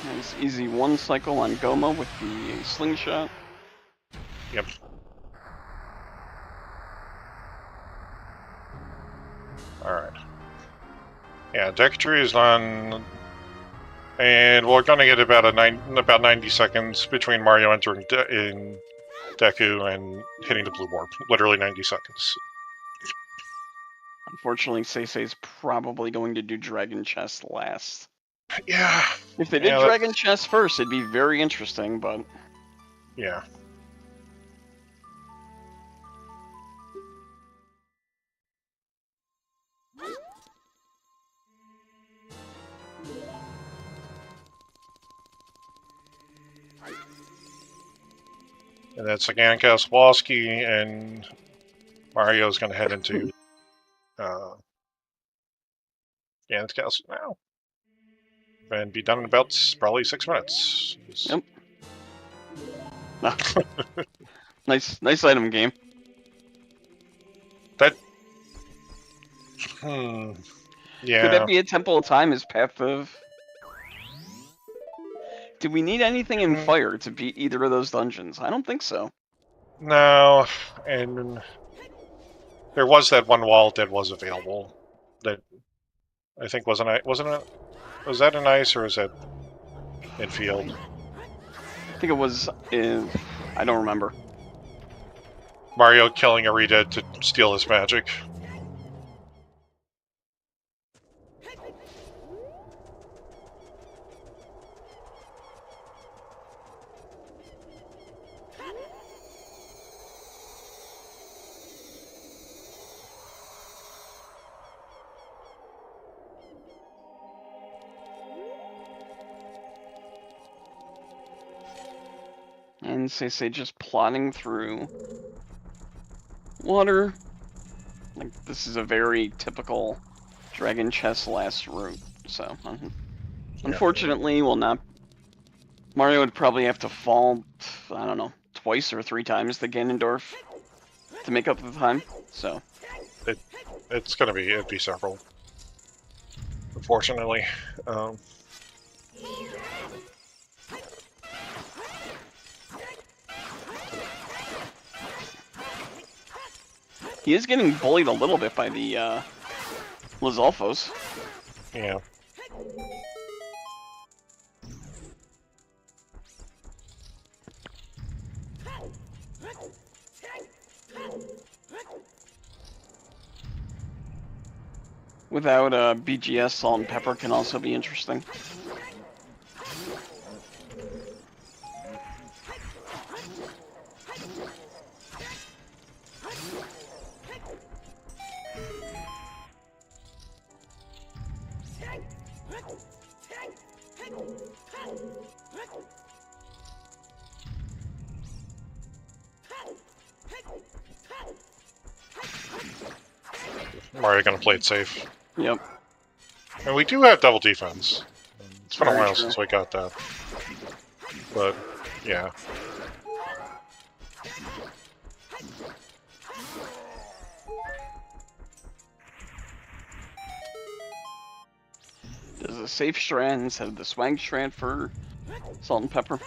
Nice easy 1 cycle on Goma with the slingshot. Yep. Alright. Yeah, Deku Tree is on, and we're gonna get about 90 seconds between Mario entering in Deku and hitting the blue warp. Literally 90 seconds. Unfortunately, SeYsEy's probably going to do Dragon Chest last. Yeah. If they did Dragon Chest first, it'd be very interesting, but... Yeah. And that's again Kaspersky, and Mario's going to head into Ganon's Castle now. And be done in about probably 6 minutes. Yep. Nice item game. That... Yeah. Could that be a Temple of Time as Path of... Do we need anything in Fire to beat either of those dungeons? I don't think so. No, and there was that one wall that was available. That I think was that in Ice or was that in Field? I think it was in... I don't remember. Mario killing a Redead to steal his magic. And SeYsEy just plodding through water. Like, this is a very typical Dragon Chess last route, so unfortunately will not. Mario would probably have to fall, I don't know, twice or 3 times the Ganondorf to make up the time, so. It'd be several. Unfortunately. He is getting bullied a little bit by the Lizalfos. Yeah. Without BGS, salt and pepper can also be interesting. Mario gonna play it safe. Yep. And we do have double defense. It's been a Very while true. since we got that. But, yeah. Does a safe strand instead of the swag strand for salt and pepper?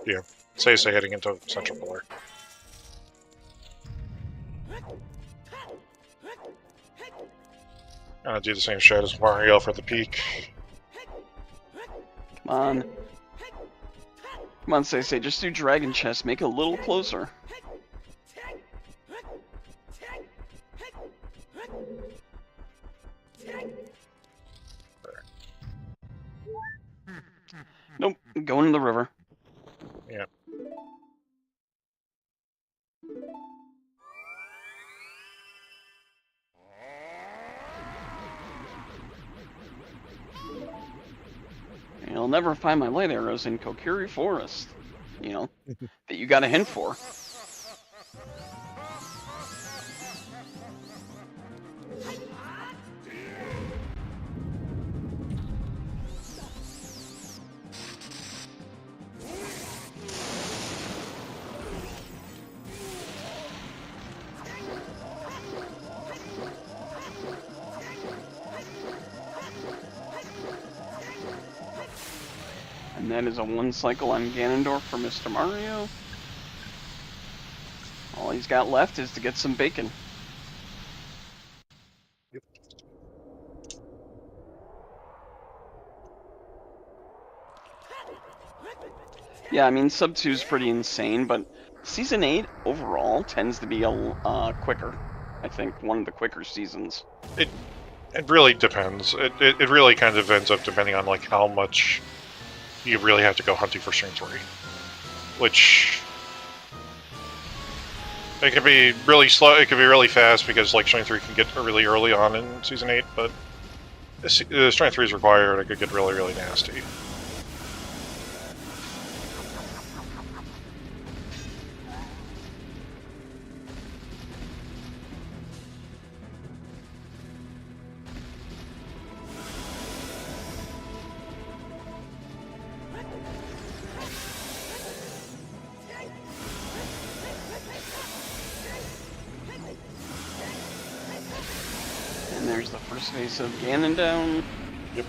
Yeah. SeYsEy heading into Central Pillar. Gonna do the same shit as Mario for the peak. Come on. Come on, SeYsEy, just do Dragon Chess. Make it a little closer. Nope, going in the river. Yeah. You'll never find my light arrows in Kokiri Forest. You know, that you got a hint for. And that is a 1 cycle on Ganondorf for Mr. Mario. All he's got left is to get some bacon. Yep. Yeah, I mean, Sub 2 is pretty insane, but Season 8 overall tends to be a quicker. I think one of the quicker seasons. It really depends. It really kind of ends up depending on like how much you really have to go hunting for String 3. Which it can be really slow, it can be really fast because like String 3 can get really early on in Season 8, but String 3 is required, it could get really, really nasty. And there's the first phase of Ganon down. Yep.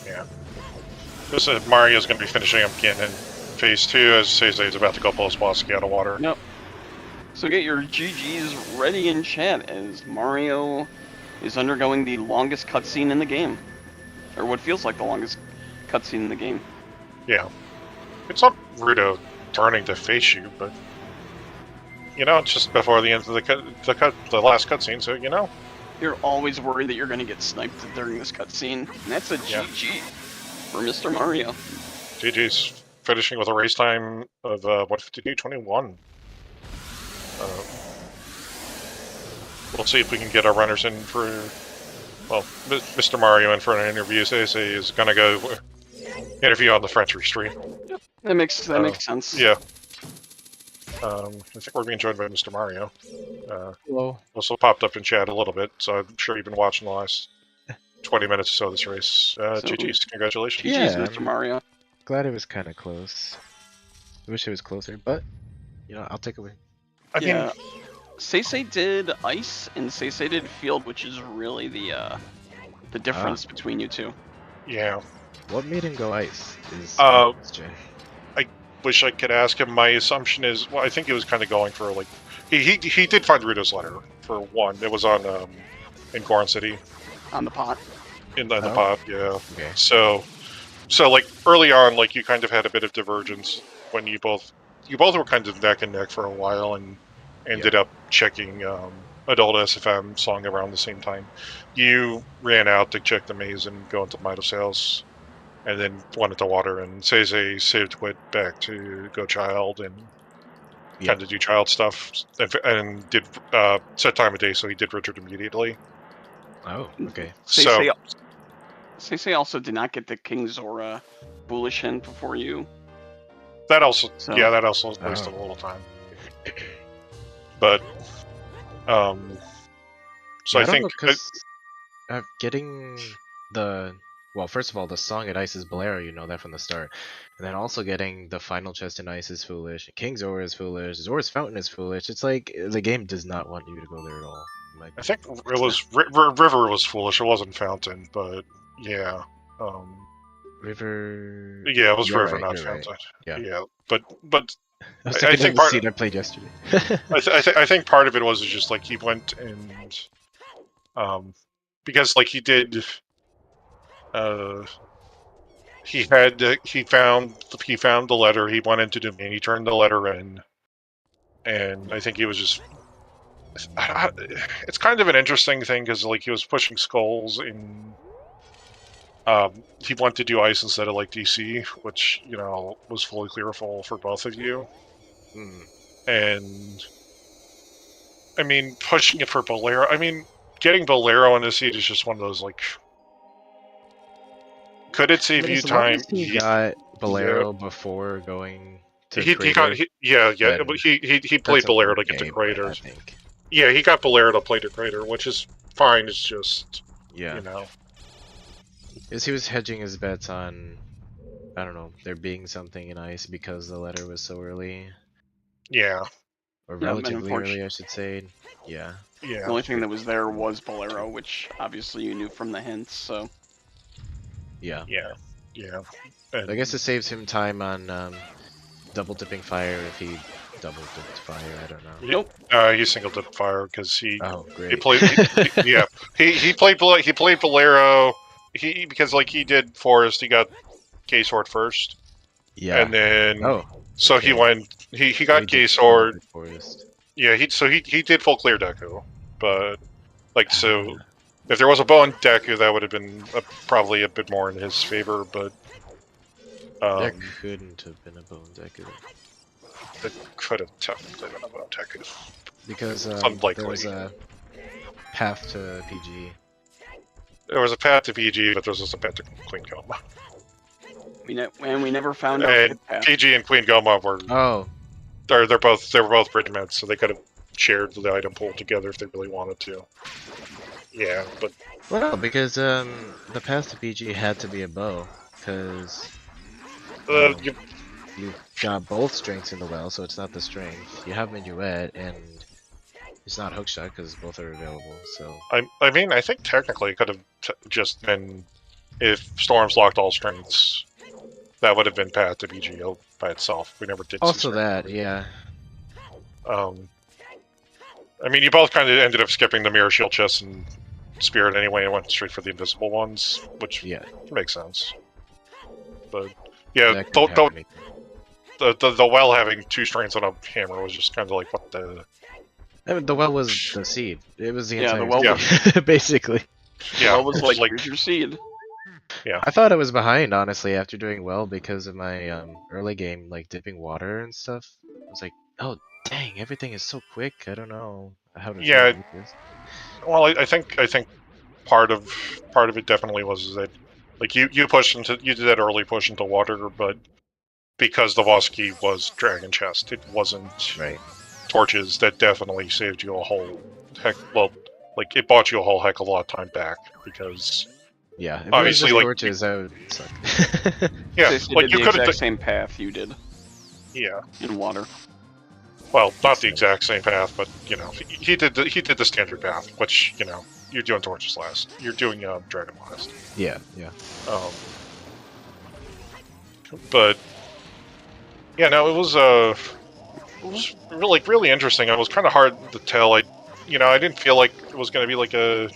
Yeah. This is Mario's going to be finishing up Ganon in Phase 2 as SeYsEy is about to go pull his Bosky out of water. Yep. So get your GGs ready in chat as Mario is undergoing the longest cutscene in the game. Or what feels like the longest cutscene in the game. Yeah. It's not Rudo turning to face you, but you know, just before the end of the last cutscene, so you know. You're always worried that you're going to get sniped during this cutscene, and that's a Yeah. GG for Mr. Mario. GG's finishing with a race time of 1:52.21. We'll see if we can get our runners in for, well, Mr. Mario in for an interview. SeYsEy is gonna go interview on the French Restream. That makes sense. Yeah. I think we're being joined by Mr. Mario. Hello. Also popped up in chat a little bit, so I'm sure you've been watching the last 20 minutes or so of this race. GG's, congratulations. GG's, Yeah, Mr. Mario. Glad it was kind of close. I wish it was closer, but you know, I'll take a win. I mean, SeYsEy did ice and SeYsEy did field, which is really the difference between you two. yeah. What made him go ice? Is Wish I could ask him. My assumption is, well, I think he was kind of going for like, he did find Rito's letter for one. It was on in Goron City. On the pot. In the pot, yeah. Okay. So like early on, like you kind of had a bit of divergence when you both were kind of neck and neck for a while, and ended up checking Adult SFM song around the same time. You ran out to check the maze and go into Midas House, and then went into water, and SeYsEy saved went back to go child and kind of do child stuff, and did set time of day, so he did Richard immediately. Oh, okay. SeYsEy also did not get the King Zora Foolish hint before you. That also, So- yeah, that also wasted a little time. But, so I think getting the first of all, the song at Ice is Bolero, you know that from the start, and then also getting the final chest in Ice is foolish. King Zora is foolish. Zora's Fountain is foolish. It's like the game does not want you to go there at all. I think it was River was foolish. It wasn't Fountain, but yeah. River. Yeah, it was You're River, right, not you're right. Fountain. Yeah. But I was I thinking think of the part- scene I played yesterday. I think part of it was just like he went and because like he did he found the letter, he went into domain, he turned the letter in, and I think he was just it's kind of an interesting thing because like he was pushing skulls in he wanted to do ice instead of like DC, which, you know, was fully clearful for both of you. And I mean, pushing it for Bolero, I mean, getting Bolero in the seat is just one of those, like, could it save you time? He got Bolero before going to he played Bolero to get to Crater. Yeah, he got Bolero to play to Crater, which is fine. It's just, you know. Is he was hedging his bets on, I don't know, there being something in ice because the letter was so early. Yeah. Or relatively early, I should say. Yeah. The only thing that was there was Bolero, which obviously you knew from the hints, so. Yeah. And I guess it saves him time on double dipping fire if he double dipped fire. I don't know. Nope. He single dipped fire because he. Oh, great. He played. He played Bolero. Because like he did Forest, he got Gay Sword first. Yeah. And then. Oh. So okay. he went. He got Gay Sword. Forest. Yeah. He did full clear Deku, but like so. If there was a bow and Deku, that would have been probably a bit more in his favor, but... there couldn't have been a bow and Deku. That could have technically been a bow and Deku. Because unlikely. There was a path to PG. There was a path to PG, but there was also a path to Queen Goma. We never found out. And PG and Queen Goma were... Oh. They were both bridge meds, so they could have shared the item pool together if they really wanted to. Yeah, but... Well, because the path to PG had to be a bow, because you got both strengths in the well, so it's not the strength. You have Minuet, and it's not hookshot because both are available. So I mean, I think technically it could have just been if Storms locked all strengths. That would have been path to PG by itself. We never did. Also that, yeah. I mean, you both kind of ended up skipping the Mirror Shield chest and Spirit anyway, and went straight for the invisible ones, which makes sense. But yeah, the well having 2 strings on a hammer was just kind of like, what the... I mean, the well was the seed. It was the Yeah, the entire well seed, basically. Yeah, Well, was it's like, like here's your seed. I thought I was behind, honestly, after doing well because of my early game, like dipping water and stuff. I was like, oh dang, everything is so quick. I don't know how to Yeah. do this. Well, I think part of it definitely was that, like, you did that early push into water, but because the Voski was Dragon Chest, it wasn't Right. torches. That definitely saved you a whole like it bought you a whole heck of a lot of time back, because Yeah, if it was obviously, just like, torches, I would suck. yeah, SeYsEy like did you the could have exact same path you did yeah. in water. Well, not Makes the sense. exact same path, but you know, he did the standard path, which, you know, you're doing torches last. You're doing dragon last. Yeah. But yeah, no, it was really interesting. It was kind of hard to tell. I didn't feel like it was going to be like a,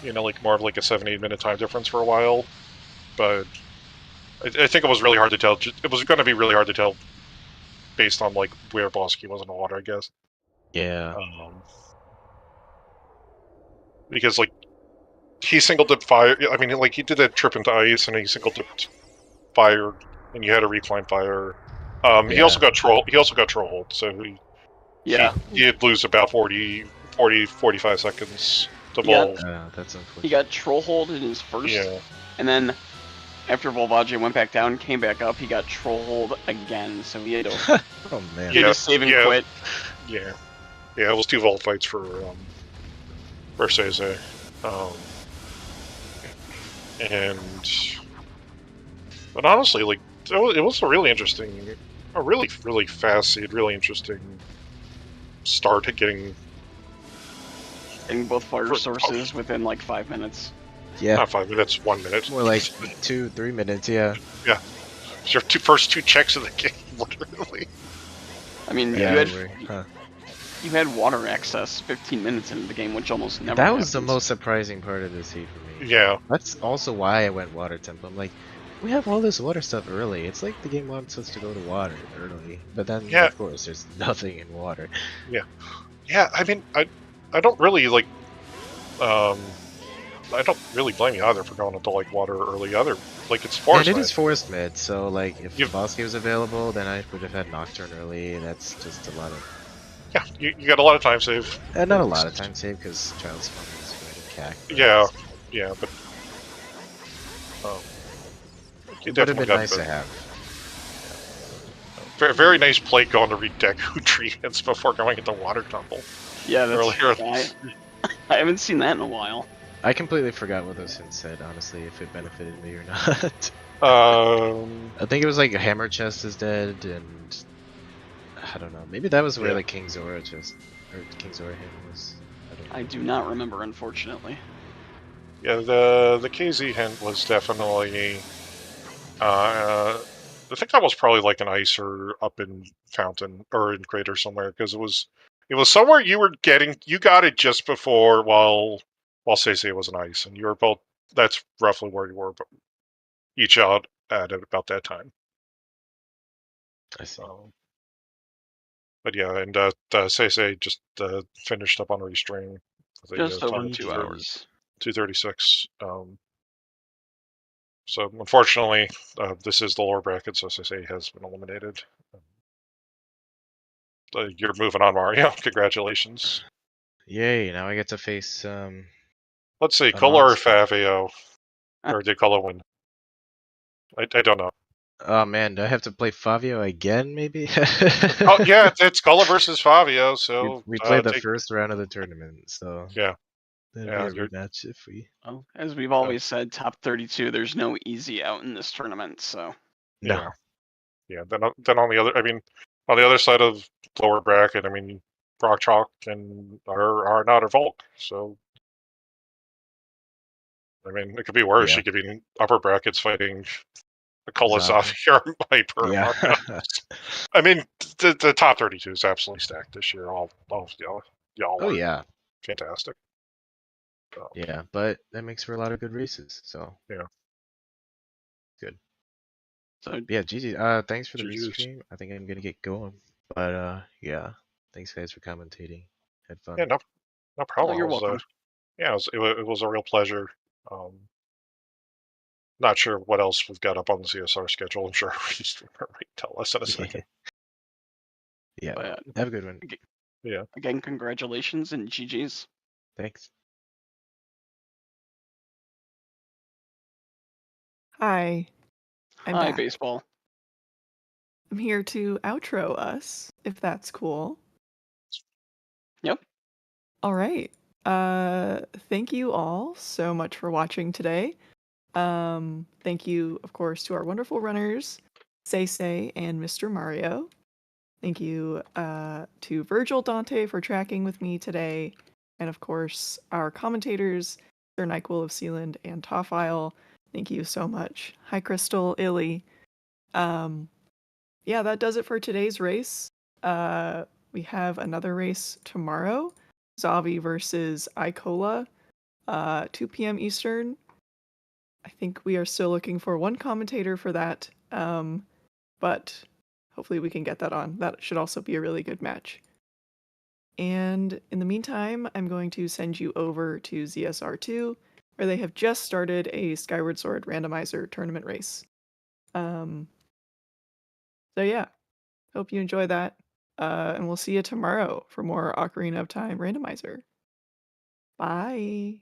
like more of like a 7-8 minute time difference for a while, but I think it was really hard to tell. It was going to be really hard to tell based on like where Bosky was in the water, I guess. Yeah. Because like he single dipped fire. I mean, like he did that trip into ice, and he single dipped fire, and you had a recline fire. He also got troll. He also got troll hold, so he did lose about 45 seconds to Volv. That's unfortunate. He got troll hold in his first, and then after Volvagia went back down, came back up, he got troll hold again, so he had to, Oh man. he had to save and quit. Yeah, it was 2 Volv fights for SeYsEy. But honestly, like, it was a really interesting, a really fast seed, really interesting start at getting both fire sources within like 5 minutes. Yeah. Not 5 minutes, 1 minute. More like 2-3 minutes. Yeah. Yeah, it's your first 2 checks of the game, literally. I mean, you had water access 15 minutes into the game, which almost never That was the happens. most surprising part of this seed for me. Yeah. That's also why I went water temple. I'm like, we have all this water stuff early. It's like the game wants us to go to water early. But then, of course, there's nothing in water. Yeah. I mean, I don't really, like, I don't really blame you either for going into, like, water early either. Like, it's forest. And it is forest mid, so, like, if Bosky was available, then I would have had Nocturne early. That's just a lot of... Yeah, you got a lot of time save. Not a lot of time save, because Child Spawn is going to cack. Yeah, but... it would have been nice to have. Very, very nice play going to read Deku tree hits before going into water temple. Yeah, that's earlier. I haven't seen that in a while. I completely forgot what those hints said, honestly, if it benefited me or not. I think it was like a Hammer Chest is dead, and I don't know. Maybe that was where the King Zora chest or King Zora hint was. I do not remember, unfortunately. Yeah, the KZ hint was definitely. I think that was probably like an ice or up in Fountain or in Crater somewhere, because it was somewhere you got it just before while SeYsEy was an ice, and you were both. That's roughly where you were, but each out at about that time. I see. But yeah, and SeYsEy just finished up on restring. Just over 2 hours. 2:36. So unfortunately, this is the lower bracket, so SeYsEy has been eliminated. You're moving on, Mario. Congratulations. Yay! Now I get to face. Let's see, Cola or Favio, or did Cola win? I don't know. Oh man, do I have to play Favio again? Maybe. Oh yeah, it's Cola versus Favio. So we played the first round of the tournament, so yeah. That'd be a rematch if we. Well, as we've always said, top 32. There's no easy out in this tournament, so. No. Yeah. Then on the other, I mean, on the other side of lower bracket, I mean, Rock Chalk and are not a Volk, so. I mean, it could be worse. Yeah. You could be in upper brackets fighting a Xavier Viper. Yeah. I mean, the top 32 is absolutely stacked this year. All y'all. Oh yeah. Fantastic. Yeah, but that makes for a lot of good races. So yeah, good. So Yeah, GG. Thanks for the GG's. restream. I think I'm gonna get going. But yeah, thanks guys for commentating. Had fun. Yeah, no oh, problem. you're It was, welcome. yeah, it was a real pleasure. Not sure what else we've got up on the CSR schedule. I'm sure Reese will tell us in a second. Yeah. But Have a good one. Yeah. again, congratulations and GG's. Thanks. Hi, I'm Hi, back. baseball. I'm here to outro us, if that's cool. Yep. All right. Thank you all so much for watching today. Thank you, of course, to our wonderful runners, SeYsEy and MrMario. Thank you to Virgil Dante for tracking with me today. And of course, our commentators, Sir NyQuil of Sealand and Toffile. Thank you so much. Hi, Crystal, Illy. Yeah, that does it for today's race. We have another race tomorrow. Zavi versus Icola, 2 p.m. Eastern. I think we are still looking for one commentator for that, but hopefully we can get that on. That should also be a really good match. And in the meantime, I'm going to send you over to ZSR2, where they have just started a Skyward Sword randomizer tournament race. So yeah, hope you enjoy that. And we'll see you tomorrow for more Ocarina of Time randomizer. Bye.